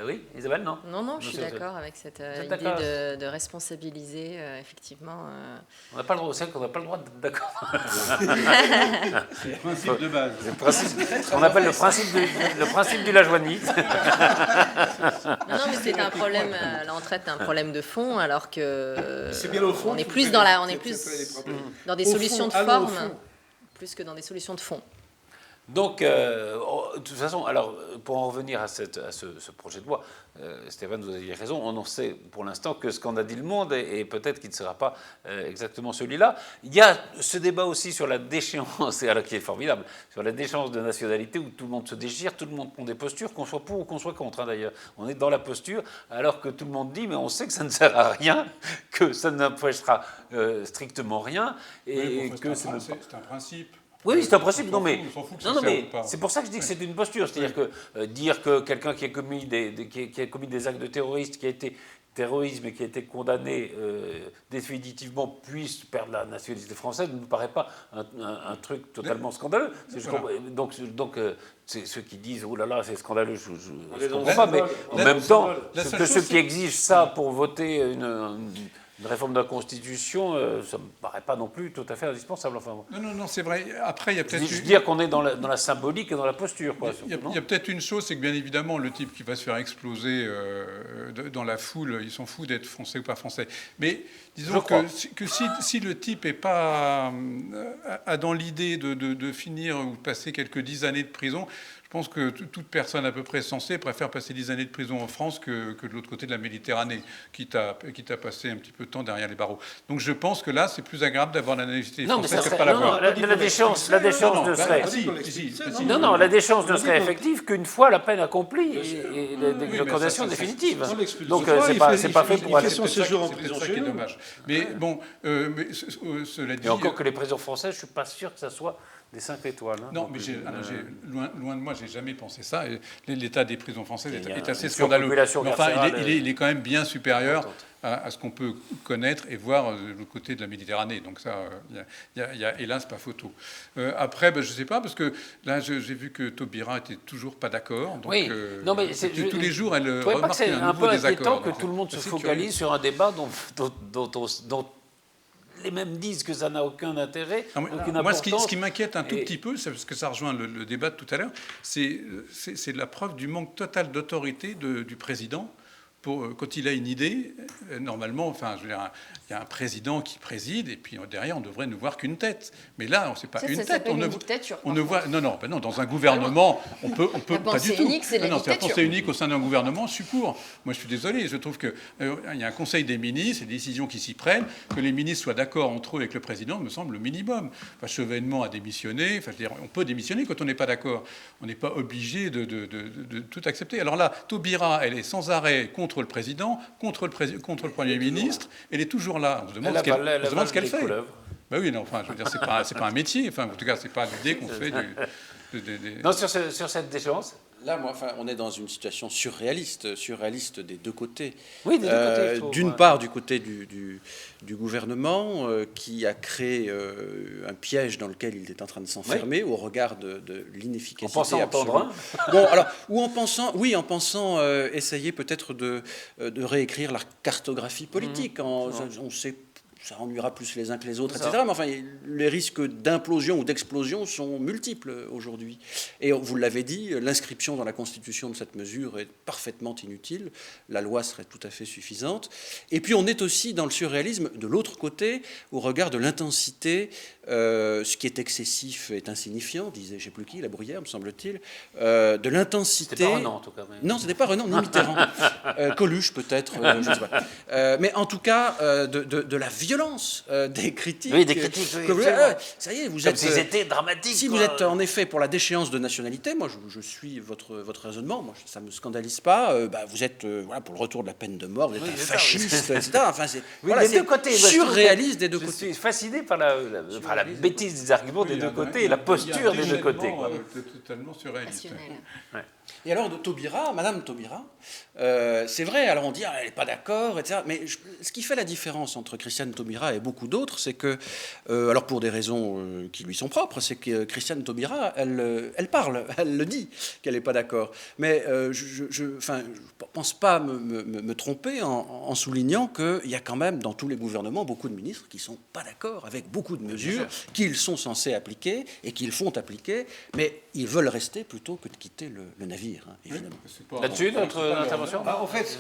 Oui, Isabelle, non? Non, je suis d'accord avec cette idée de responsabiliser, effectivement. On n'a pas le droit, c'est qu'on n'a pas le droit d'être d'accord. C'est le principe de base. On appelle le principe du Lajoigny. Non, mais c'est un problème, là on traite un problème de fond, alors que c'est bien au fond, on est plus dans des solutions de forme, plus que dans des solutions de fond. Donc, de toute façon, alors, pour en revenir à ce projet de loi, Stéphane, vous avez raison, on en sait pour l'instant que ce qu'en a dit le monde, et peut-être qu'il ne sera pas exactement celui-là. Il y a ce débat aussi sur la déchéance, et alors qui est formidable, sur la déchéance de nationalité, où tout le monde se déchire, tout le monde prend des postures, qu'on soit pour ou qu'on soit contre, d'ailleurs. On est dans la posture, alors que tout le monde dit, mais on sait que ça ne sert à rien, que ça n'empêchera strictement rien, et que c'est un principe. Oui, c'est un principe. Non, mais c'est pour ça que je dis que c'est une posture. C'est-à-dire que dire que quelqu'un qui a commis des actes de terrorisme, qui a été terrorisme et qui a été condamné définitivement puisse perdre la nationalité française ne me paraît pas un truc totalement scandaleux. Donc c'est ceux qui disent oh là là c'est scandaleux, je comprends pas. Mais en même temps, ceux qui exigent ça pour voter une réforme de la Constitution, ça ne me paraît pas non plus tout à fait indispensable. Enfin, non, c'est vrai. Après, il y a peut-être... Je veux dire qu'on est dans la symbolique et dans la posture. Il y a peut-être une chose, c'est que bien évidemment, le type qui va se faire exploser dans la foule, ils s'en foutent d'être français ou pas français. Mais disons que si le type n'est pas a dans l'idée de finir ou de passer quelques 10 années de prison, je pense que toute personne à peu près sensée préfère passer 10 années de prison en France que de l'autre côté de la Méditerranée, quitte à passer un petit peu de temps derrière les barreaux. Donc je pense que là, c'est plus agréable d'avoir la nationalité française que de ne pas l'avoir. La déchéance ne serait... Non, la déchéance ne serait effective qu'une fois la peine accomplie et la condamnation définitive. Donc c'est pas fait pour aller... son séjour en prison. C'est ça qui est dommage. Mais bon, cela dit... Et encore que les prisons françaises, je ne suis pas sûr que ça soit des 5 étoiles. Hein, non, mais loin de moi, j'ai jamais pensé ça. Et l'état des prisons françaises est assez scandaleux. Mais enfin, il est quand même bien supérieur à ce qu'on peut connaître et voir de l'autre côté de la Méditerranée. Donc ça, il y a hélas pas photo. Après, je ne sais pas, parce que là, j'ai vu que Taubira était toujours pas d'accord. Oui, non, mais tous les jours, elle remarque un nouveau désaccord. C'est inquiétant que tout le monde se focalise sur un débat dont les mêmes disent que ça n'a aucun intérêt. Moi, ce qui m'inquiète un tout petit peu, c'est parce que ça rejoint le débat de tout à l'heure, c'est la preuve du manque total d'autorité du président. Quand il a une idée, normalement, enfin, je veux dire, il y a un président qui préside, et puis derrière, on devrait ne voir qu'une tête. Mais là, on ne sait pas une tête. On dictature. On ne voit. Non, dans un gouvernement, on peut pas du tout. Unique, c'est la dictature. La pensée unique au sein d'un gouvernement, je suis pour. Moi, je suis désolé. Je trouve que il y a un Conseil des ministres, et des décisions qui s'y prennent, que les ministres soient d'accord entre eux avec le président, me semble le minimum. Enfin, Chevènement a démissionné. Enfin, je veux dire, on peut démissionner quand on n'est pas d'accord. On n'est pas obligé de tout accepter. Alors là, Taubira, elle est sans arrêt contre le président, contre le Premier ministre. Elle est toujours là. On se demande ce qu'elle fait. Ben oui, non, enfin, je veux dire, c'est pas un métier. Enfin, en tout cas, c'est pas l'idée qu'on fait Non, sur cette déchéance. Là, on est dans une situation surréaliste des deux côtés. Oui, des deux côtés. D'une part, du côté du gouvernement, qui a créé un piège dans lequel il est en train de s'enfermer au regard de l'inefficacité. En pensant entendre un. Bon, alors, ou en pensant essayer peut-être de réécrire la cartographie politique. On sait. Ça ennuiera plus les uns que les autres, etc. Mais enfin, les risques d'implosion ou d'explosion sont multiples aujourd'hui. Et vous l'avez dit, l'inscription dans la Constitution de cette mesure est parfaitement inutile. La loi serait tout à fait suffisante. Et puis, on est aussi dans le surréalisme de l'autre côté, au regard de l'intensité. Ce qui est excessif est insignifiant, disait je ne sais plus qui, La Bruyère, me semble-t-il. De l'intensité. C'était pas Renan, en tout cas. Non, ce n'était pas Renan, ni Mitterrand. Coluche, peut-être, je ne sais pas. Mais en tout cas, de la violence des critiques. Oui, des critiques. Ça y est, vous comme êtes. Si c'était dramatique. Si vous êtes en effet pour la déchéance de nationalité, moi je suis votre raisonnement, moi ça me scandalise pas. Vous êtes pour le retour de la peine de mort, vous êtes un fasciste, etc. Enfin, c'est des deux côtés. Surréaliste des deux côtés. Je suis fasciné par la bêtise des arguments des deux côtés et la posture des deux côtés. Totalement surréaliste. Et alors, Madame Taubira, c'est vrai, alors on dit elle n'est pas d'accord, etc. Mais ce qui fait la différence entre Christiane Taubira et beaucoup d'autres, c'est que, alors pour des raisons qui lui sont propres, c'est que Christiane Taubira, elle parle, elle le dit qu'elle n'est pas d'accord. Mais je ne pense pas me tromper en soulignant qu'il y a quand même dans tous les gouvernements beaucoup de ministres qui ne sont pas d'accord avec beaucoup de mesures qu'ils sont censés appliquer et qu'ils font appliquer, mais ils veulent rester plutôt que de quitter le navire, hein, évidemment. Là-dessus, notre intervention En fait,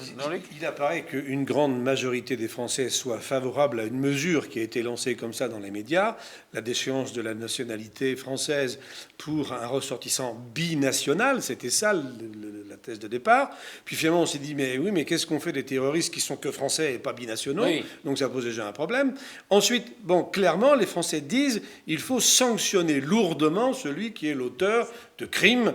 il apparaît qu'une grande majorité des Français soit favorable à une mesure qui a été lancée comme ça dans les médias, la déchéance de la nationalité française pour un ressortissant binational, c'était ça la thèse de départ. Puis finalement, on s'est dit, mais qu'est-ce qu'on fait des terroristes qui sont que français et pas binationaux? Donc ça pose déjà un problème. Ensuite, clairement, les Français disent, il faut sanctionner lourdement celui qui est l'auteur de crimes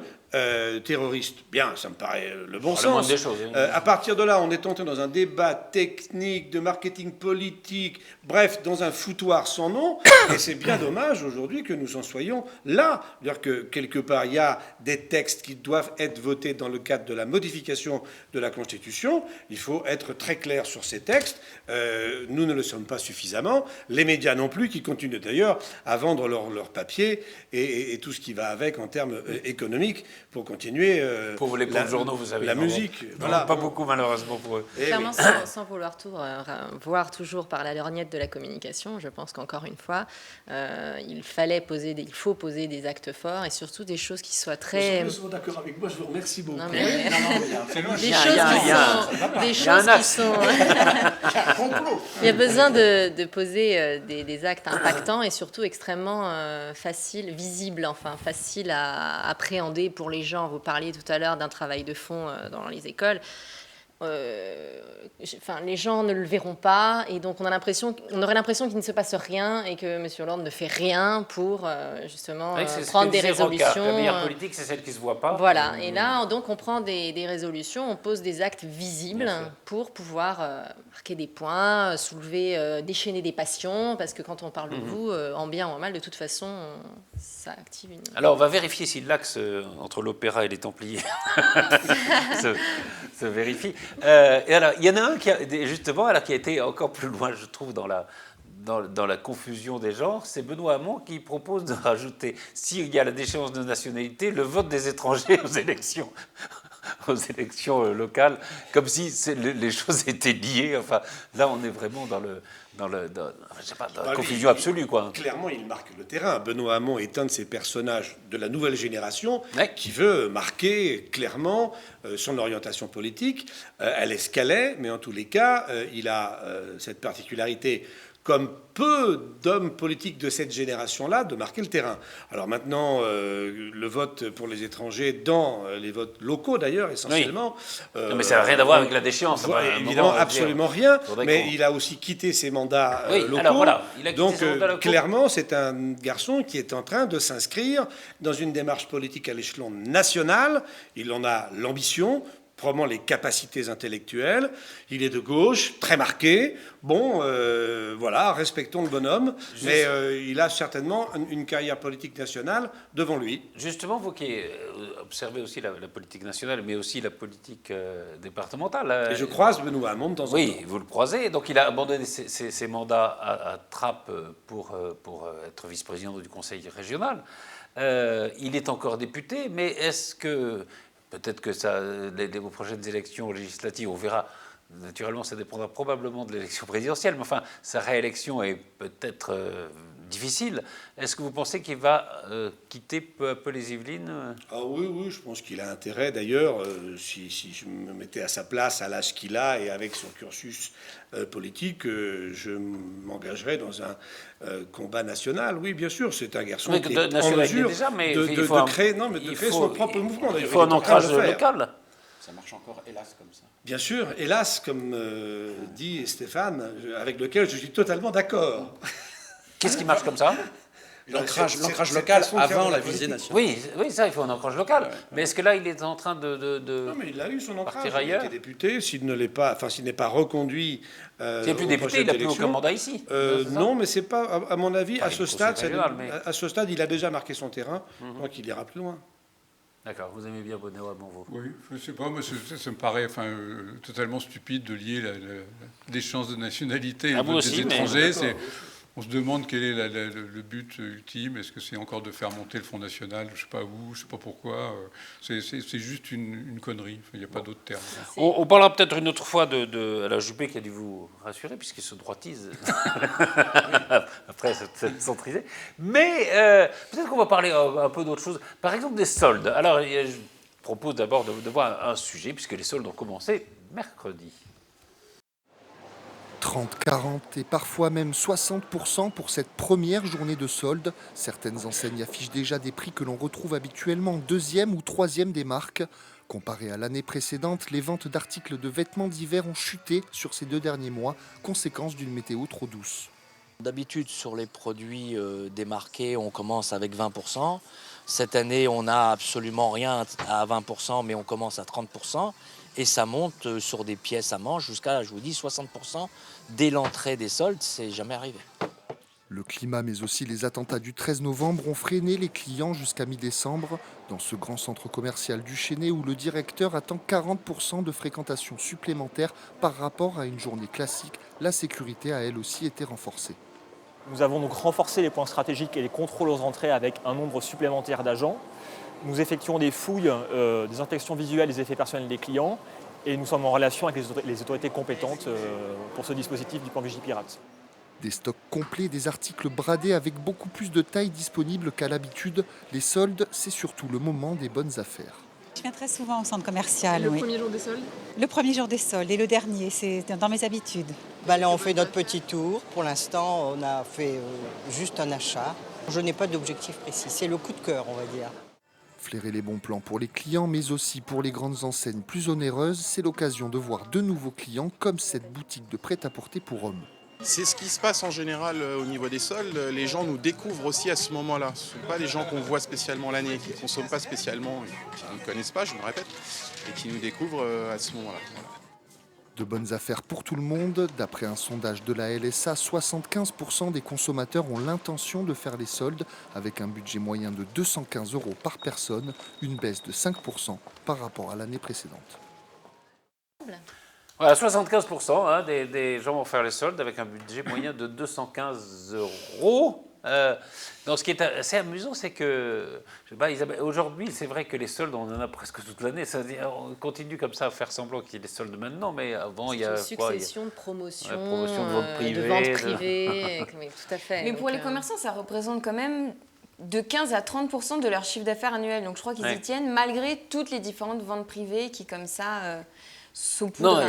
terroriste. Bien, ça me paraît le bon sens. Des choses, à partir de là, on est entré dans un débat technique, de marketing politique, bref, dans un foutoir sans nom. Et c'est bien dommage aujourd'hui que nous en soyons là. C'est-à-dire que quelque part, il y a des textes qui doivent être votés dans le cadre de la modification de la Constitution. Il faut être très clair sur ces textes. Nous ne le sommes pas suffisamment. Les médias non plus, qui continuent d'ailleurs à vendre leur papier et tout ce qui va avec en termes économiques. Pour continuer pour les grands journaux, vous savez, la musique. Voilà. Pas beaucoup, malheureusement, pour eux. Clairement, sans vouloir voir toujours par la lorgnette de la communication, je pense qu'encore une fois, il faut poser des actes forts et surtout des choses qui soient très... Vous êtes d'accord avec moi, je vous remercie beaucoup. Des choses qui sont... Il y a besoin de poser des actes impactants et surtout extrêmement faciles, visibles, enfin faciles à appréhender pour les gens. Vous parliez tout à l'heure d'un travail de fond dans les écoles. les gens ne le verront pas, et donc on aurait l'impression qu'il ne se passe rien et que M. Hollande ne fait rien pour justement prendre des résolutions. La meilleure politique, c'est celle qui ne se voit pas. Voilà, et là, donc, on prend des résolutions, on pose des actes visibles pour pouvoir marquer des points, soulever, déchaîner des passions, parce que quand on parle de vous, en bien ou en mal, de toute façon, ça active une... Alors, on va vérifier si l'axe entre l'opéra et les Templiers se vérifie. Et alors, il y en a un qui a été encore plus loin, je trouve, dans la confusion des genres. C'est Benoît Hamon qui propose de rajouter, s'il y a la déchéance de nationalité, le vote des étrangers aux élections locales, comme si les choses étaient liées. Enfin, là, on est vraiment dans la confusion absolue, quoi. Clairement, il marque le terrain. Benoît Hamon est un de ces personnages de la nouvelle génération qui veut marquer clairement son orientation politique. Elle est ce qu'elle est, mais en tous les cas, il a cette particularité, comme peu d'hommes politiques de cette génération-là, de marquer le terrain. Alors maintenant, le vote pour les étrangers, dans les votes locaux d'ailleurs, essentiellement... non, mais ça n'a rien à voir avec la déchéance. Évidemment, absolument rien, mais il a aussi quitté ses mandats locaux. Alors voilà, il a quitté ses mandats locaux. Clairement, c'est un garçon qui est en train de s'inscrire dans une démarche politique à l'échelon national. Il en a l'ambition, probablement les capacités intellectuelles. Il est de gauche, très marqué. Bon, voilà, respectons le bonhomme. Mais il a certainement une carrière politique nationale devant lui. Justement, vous qui observez aussi la politique nationale, mais aussi la politique départementale. Et je croise Benoît Hamon de temps en temps. Oui, vous le croisez. Donc il a abandonné ses mandats à Trappes pour être vice-président du conseil régional. Il est encore député, mais est-ce que... Peut-être que aux prochaines élections législatives, on verra. Naturellement, ça dépendra probablement de l'élection présidentielle, mais enfin, sa réélection est peut-être difficile. Est-ce que vous pensez qu'il va quitter peu à peu les Yvelines ? Ah oui, je pense qu'il a intérêt. D'ailleurs, si je me mettais à sa place, à l'âge qu'il a et avec son cursus politique, je m'engagerais dans un combat national. Oui, bien sûr, c'est un garçon qui est en mesure de créer son propre mouvement. Il faut un ancrage local. Ça marche encore, hélas, comme ça. Bien sûr, hélas, comme dit Stéphane, avec lequel je suis totalement d'accord. Qu'est-ce qui marche comme ça ? L'ancrage local avant la visée nationale. Oui, ça, il faut un ancrage local. Ouais. Mais est-ce que là, il est en train de Non, mais il a eu son ancrage. Il était député. S'il n'est pas reconduit. S'il n'est plus député, il n'a plus aucun mandat ici. Non, mais c'est pas, à mon avis, à ce stade, il a déjà marqué son terrain, donc il ira plus loin. D'accord, vous aimez bien Benoît Hamon, vous ? Oui, je ne sais pas, mais ça me paraît totalement stupide de lier les chances de nationalité et des étrangers. On se demande quel est le but ultime. Est-ce que c'est encore de faire monter le Front National ? Je ne sais pas où, je ne sais pas pourquoi. C'est juste une connerie. Il n'y a pas d'autre terme. On parlera peut-être une autre fois de la Juppé qui a dû vous rassurer, puisqu'il se droitise après cette centrisée. Mais peut-être qu'on va parler un peu d'autre chose. Par exemple, des soldes. Alors, je propose d'abord de voir un sujet, puisque les soldes ont commencé mercredi. 30, 40 et parfois même 60% pour cette première journée de solde. Certaines enseignes affichent déjà des prix que l'on retrouve habituellement en deuxième ou troisième des marques. Comparé à l'année précédente, les ventes d'articles de vêtements d'hiver ont chuté sur ces 2 derniers mois, conséquence d'une météo trop douce. D'habitude, sur les produits démarqués, on commence avec 20%. Cette année, on n'a absolument rien à 20%, mais on commence à 30%. Et ça monte sur des pièces à manches jusqu'à, je vous dis, 60% dès l'entrée des soldes. C'est jamais arrivé. Le climat, mais aussi les attentats du 13 novembre ont freiné les clients jusqu'à mi-décembre. Dans ce grand centre commercial du Chesnay, où le directeur attend 40% de fréquentation supplémentaire par rapport à une journée classique, la sécurité a elle aussi été renforcée. Nous avons donc renforcé les points stratégiques et les contrôles aux entrées avec un nombre supplémentaire d'agents. Nous effectuons des fouilles, des inspections visuelles des effets personnels des clients et nous sommes en relation avec les autorités compétentes pour ce dispositif du plan Vigipirate. Des stocks complets, des articles bradés avec beaucoup plus de tailles disponibles qu'à l'habitude. Les soldes, c'est surtout le moment des bonnes affaires. Je viens très souvent au centre commercial. Le premier jour des soldes ? Le premier jour des soldes et le dernier, c'est dans mes habitudes. Là, on fait notre petit tour. Pour l'instant, on a fait juste un achat. Je n'ai pas d'objectif précis. C'est le coup de cœur, on va dire. Flairer les bons plans pour les clients, mais aussi pour les grandes enseignes plus onéreuses, c'est l'occasion de voir de nouveaux clients comme cette boutique de prêt-à-porter pour hommes. C'est ce qui se passe en général au niveau des soldes. Les gens nous découvrent aussi à ce moment-là. Ce ne sont pas des gens qu'on voit spécialement l'année, qui ne consomment pas spécialement, qui ne nous connaissent pas, je me répète, et qui nous découvrent à ce moment-là. Voilà. De bonnes affaires pour tout le monde. D'après un sondage de la LSA, 75% des consommateurs ont l'intention de faire les soldes avec un budget moyen de 215 € par personne, une baisse de 5% par rapport à l'année précédente. Voilà, 75% des gens vont faire les soldes avec un budget moyen de 215 €. Donc, ce qui est assez amusant, c'est que Isabelle, aujourd'hui, c'est vrai que les soldes, on en a presque toute l'année. On continue comme ça à faire semblant qu'il y ait des soldes maintenant, mais avant, il y a une succession de promotions, de ventes privées. De ventes privées oui, tout à fait. Mais pour les commerçants, ça représente quand même de 15 à 30% de leur chiffre d'affaires annuel. Donc je crois qu'ils y tiennent, malgré toutes les différentes ventes privées qui, comme ça, saupoudrent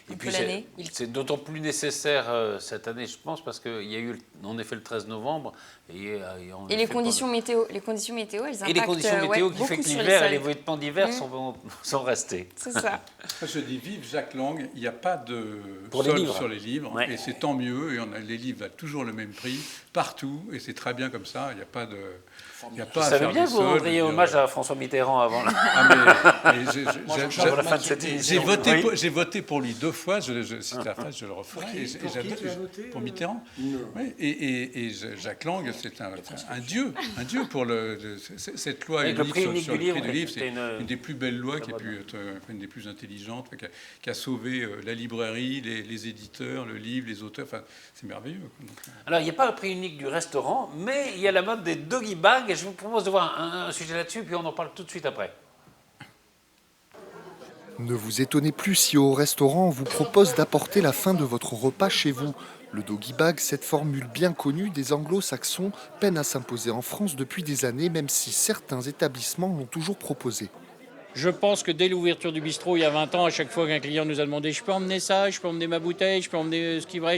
un peu l'année. C'est d'autant plus nécessaire cette année, je pense, parce qu'il y a eu en effet le 13 novembre. Et les conditions météo, elles impactent. Et les conditions météo qui fait que l'hiver et les vêtements d'hiver sont restés. C'est ça. Je dis vive Jacques Lang, il n'y a pas de solde sur les livres, et c'est tant mieux. Et les livres valent toujours le même prix partout, et c'est très bien comme ça. Il n'y a pas de. Il y a pas à faire bien que vous rendriez hommage à François Mitterrand avant la fin de cette émission. J'ai voté pour lui 2 fois, si la phrase, je le referai. Pour Mitterrand. Oui, et Jacques Lang, c'est un dieu pour cette loi unique sur le prix du livre. C'est une des plus belles lois qui a pu être une des plus intelligentes, qui a sauvé la librairie, les éditeurs, le livre, les auteurs. Enfin, c'est merveilleux. Alors, il n'y a pas le prix unique du restaurant, mais il y a la mode des doggy bags. Et je vous propose de voir un sujet là-dessus, puis on en parle tout de suite après. Ne vous étonnez plus si au restaurant on vous propose d'apporter la fin de votre repas chez vous. Le doggy bag, cette formule bien connue des anglo-saxons, peine à s'imposer en France depuis des années, même si certains établissements l'ont toujours proposé. Je pense que dès l'ouverture du bistrot, il y a 20 ans, à chaque fois qu'un client nous a demandé « je peux emmener ça, je peux emmener ma bouteille, je peux emmener ce qui vrai,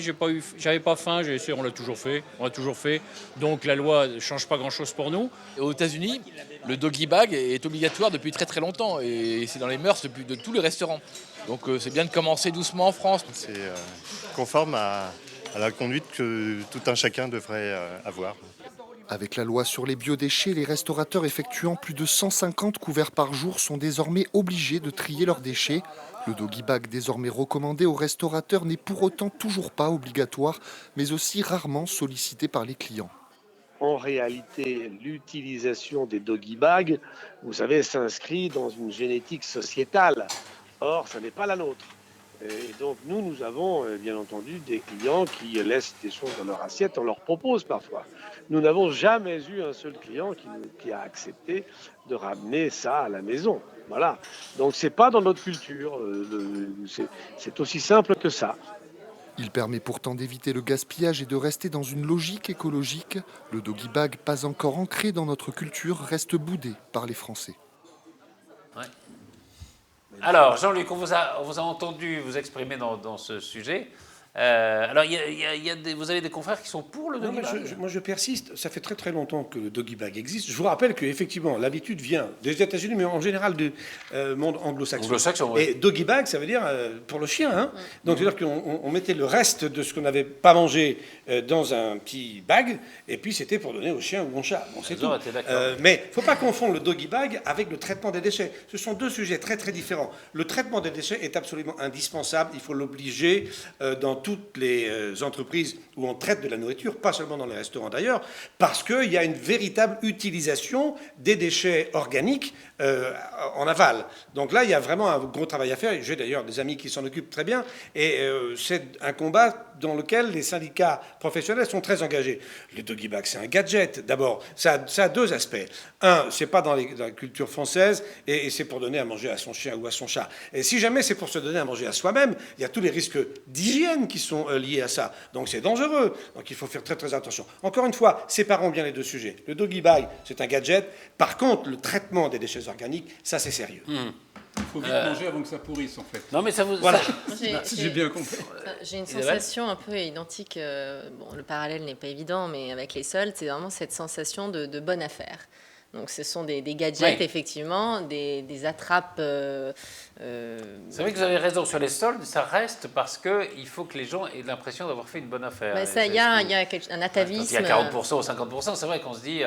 j'avais pas faim, j'ai essayé, on l'a toujours fait. Donc la loi ne change pas grand-chose pour nous. » Aux États-Unis, le doggy bag est obligatoire depuis très très longtemps et c'est dans les mœurs de tous les restaurants. Donc c'est bien de commencer doucement en France. C'est conforme à la conduite que tout un chacun devrait avoir. Avec la loi sur les biodéchets, les restaurateurs effectuant plus de 150 couverts par jour sont désormais obligés de trier leurs déchets. Le doggy bag désormais recommandé aux restaurateurs n'est pour autant toujours pas obligatoire, mais aussi rarement sollicité par les clients. En réalité, l'utilisation des doggy bags, vous savez, s'inscrit dans une génétique sociétale. Or, ce n'est pas la nôtre. Et donc, nous avons bien entendu des clients qui laissent des choses dans leur assiette, on leur propose parfois. Nous n'avons jamais eu un seul client qui a accepté de ramener ça à la maison. Voilà. Donc, c'est pas dans notre culture. C'est aussi simple que ça. Il permet pourtant d'éviter le gaspillage et de rester dans une logique écologique. Le doggy bag, pas encore ancré dans notre culture, reste boudé par les Français. Ouais. Alors, Jean-Luc, on vous a entendu vous exprimer dans ce sujet. Alors, vous avez des confrères qui sont pour le doggy bag ? Moi, je persiste. Ça fait très très longtemps que le doggy bag existe. Je vous rappelle qu'effectivement, l'habitude vient des États-Unis, mais en général du monde anglo-saxon. Oui. Et doggy bag, ça veut dire pour le chien. Hein. Donc, c'est-à-dire qu'on mettait le reste de ce qu'on n'avait pas mangé dans un petit bag, et puis c'était pour donner au chien ou au chat. Bon, c'est tout. Mais il ne faut pas confondre le doggy bag avec le traitement des déchets. Ce sont deux sujets très très différents. Le traitement des déchets est absolument indispensable. Il faut l'obliger dans toutes les entreprises où on traite de la nourriture, pas seulement dans les restaurants d'ailleurs, parce qu'il y a une véritable utilisation des déchets organiques en aval. Donc là, il y a vraiment un gros travail à faire. J'ai d'ailleurs des amis qui s'en occupent très bien, et c'est un combat dans lequel les syndicats professionnels sont très engagés. Le doggy bag, c'est un gadget. D'abord, ça a deux aspects. Un, c'est pas dans la culture française, et c'est pour donner à manger à son chien ou à son chat. Et si jamais c'est pour se donner à manger à soi-même, il y a tous les risques d'hygiène qui sont liés à ça. Donc c'est dangereux. Donc il faut faire très très attention. Encore une fois, séparons bien les deux sujets. Le doggy bag, c'est un gadget. Par contre, le traitement des déchets organiques, ça c'est sérieux. Il faut vite manger avant que ça pourrisse, en fait. Non, mais ça vous... Voilà. J'ai bien compris. J'ai une sensation un peu identique. Bon, le parallèle n'est pas évident, mais avec les soldes, c'est vraiment cette sensation de bonne affaire. Donc ce sont des gadgets, effectivement, des attrapes. C'est vrai que vous avez raison sur les soldes, ça reste parce qu'il faut que les gens aient l'impression d'avoir fait une bonne affaire. Il y a un atavisme. Quand il y a 40% ou 50%, c'est vrai qu'on se dit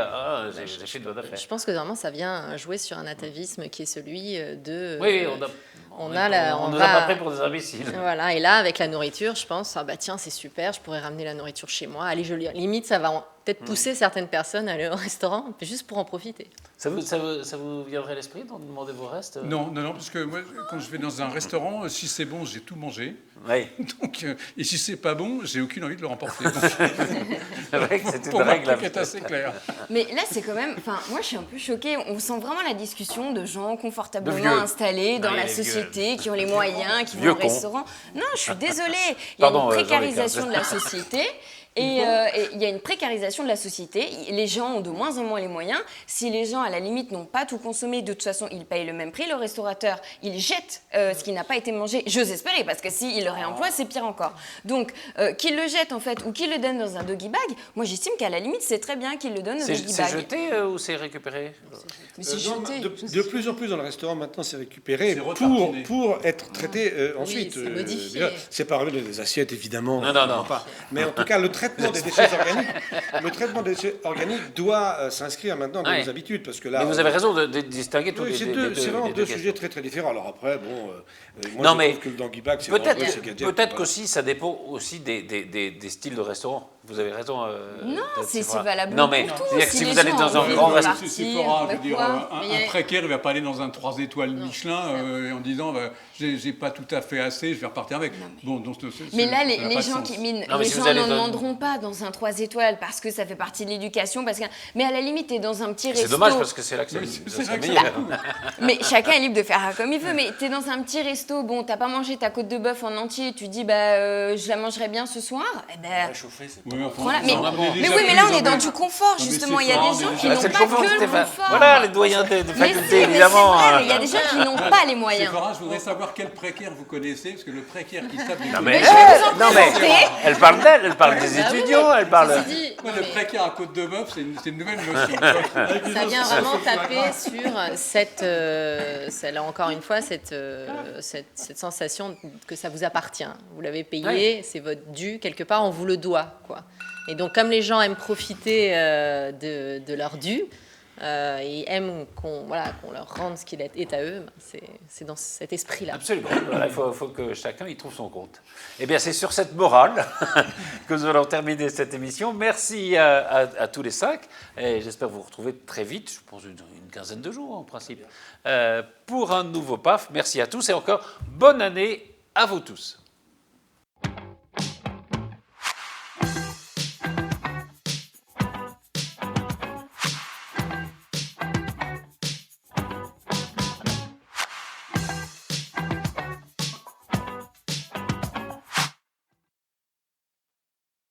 j'ai fait une bonne affaire. Je pense que vraiment ça vient jouer sur un atavisme qui est celui de. Oui, on nous a pas pris pour des imbéciles. Voilà, et là, avec la nourriture, je pense, tiens, c'est super, je pourrais ramener la nourriture chez moi. Allez, limite, ça va peut-être pousser certaines personnes à aller au restaurant, juste pour en profiter. Ça vous viendrait à l'esprit d'en demander vos restes? Non, parce que moi, quand je vais dans un restaurant, si c'est bon, j'ai tout mangé. Oui. Donc, et si c'est pas bon, j'ai aucune envie de le remporter. C'est vrai que c'est une pour règle. Moi, est assez clair. Mais là, c'est quand même... moi, je suis un peu choquée. On sent vraiment la discussion de gens confortablement installés dans la société, qui ont les moyens, qui vont au restaurant. Non, je suis désolée. Il y a une précarisation de la société. Et il y a une précarisation de la société. Les gens ont de moins en moins les moyens. Si les gens, à la limite, n'ont pas tout consommé, de toute façon, ils payent le même prix. Le restaurateur, il jette ce qui n'a pas été mangé. J'ose espérer, parce que s'il le réemploie, c'est pire encore. Donc, qu'il le jette, en fait, ou qu'il le donne dans un doggy bag, moi, j'estime qu'à la limite, c'est très bien qu'il le donne au doggy bag. C'est jeté ou c'est récupéré? Mais c'est jeté. De plus en plus dans le restaurant, maintenant, c'est récupéré pour être traité ensuite. C'est modifié. C'est pas remis dans des assiettes, évidemment. Non. Pas. Mais en tout cas, le traitement des déchets organiques, doit s'inscrire maintenant dans nos habitudes, parce que là. Mais vous avez raison de distinguer tous les deux. C'est vraiment deux sujets très très différents. Alors après, moi je trouve que le doggy bag, c'est peut-être qu'aussi ça dépend aussi des styles de restaurant. Vous avez raison. Non, c'est valable. Non, mais si vous allez dans un grand restaurant, c'est fort. Je veux dire, un précaire, il va pas aller dans un 3 étoiles Michelin en disant j'ai pas tout à fait assez, je vais repartir avec. Mais là, les gens qui minent, les gens n'en demanderont pas dans un 3 étoiles parce que ça fait partie de l'éducation. Mais à la limite, t'es dans un petit resto. C'est dommage parce que c'est là que c'est meilleur. Mais chacun est libre de faire comme il veut. Mais t'es dans un petit resto, t'as pas mangé ta côte de bœuf en entier, tu dis je la mangerai bien ce soir. Voilà. Mais oui, mais là on est dans du confort justement. Il y a des gens qui n'ont pas que le confort. Voilà, les doyens des facultés, évidemment. Il y a des gens qui n'ont pas les moyens. Je voudrais savoir quel précaire vous connaissez, parce que le précaire qui tape des... Non mais elle parle d'elle, elle parle des étudiants, elle parle... Le précaire à côte de bœuf, c'est une nouvelle notion. Ça vient vraiment taper sur là encore une fois, cette sensation que ça vous appartient. Vous l'avez payé, c'est votre dû, quelque part on vous le doit, quoi. Et donc comme les gens aiment profiter de leur dû, et aiment qu'on leur rende ce qu'il est à eux, c'est dans cet esprit-là. Absolument. Voilà, il faut que chacun y trouve son compte. Eh bien, c'est sur cette morale que nous allons terminer cette émission. Merci à tous les 5. Et j'espère vous retrouver très vite, je pense une quinzaine de jours en principe, pour un nouveau PAF. Merci à tous et encore bonne année à vous tous.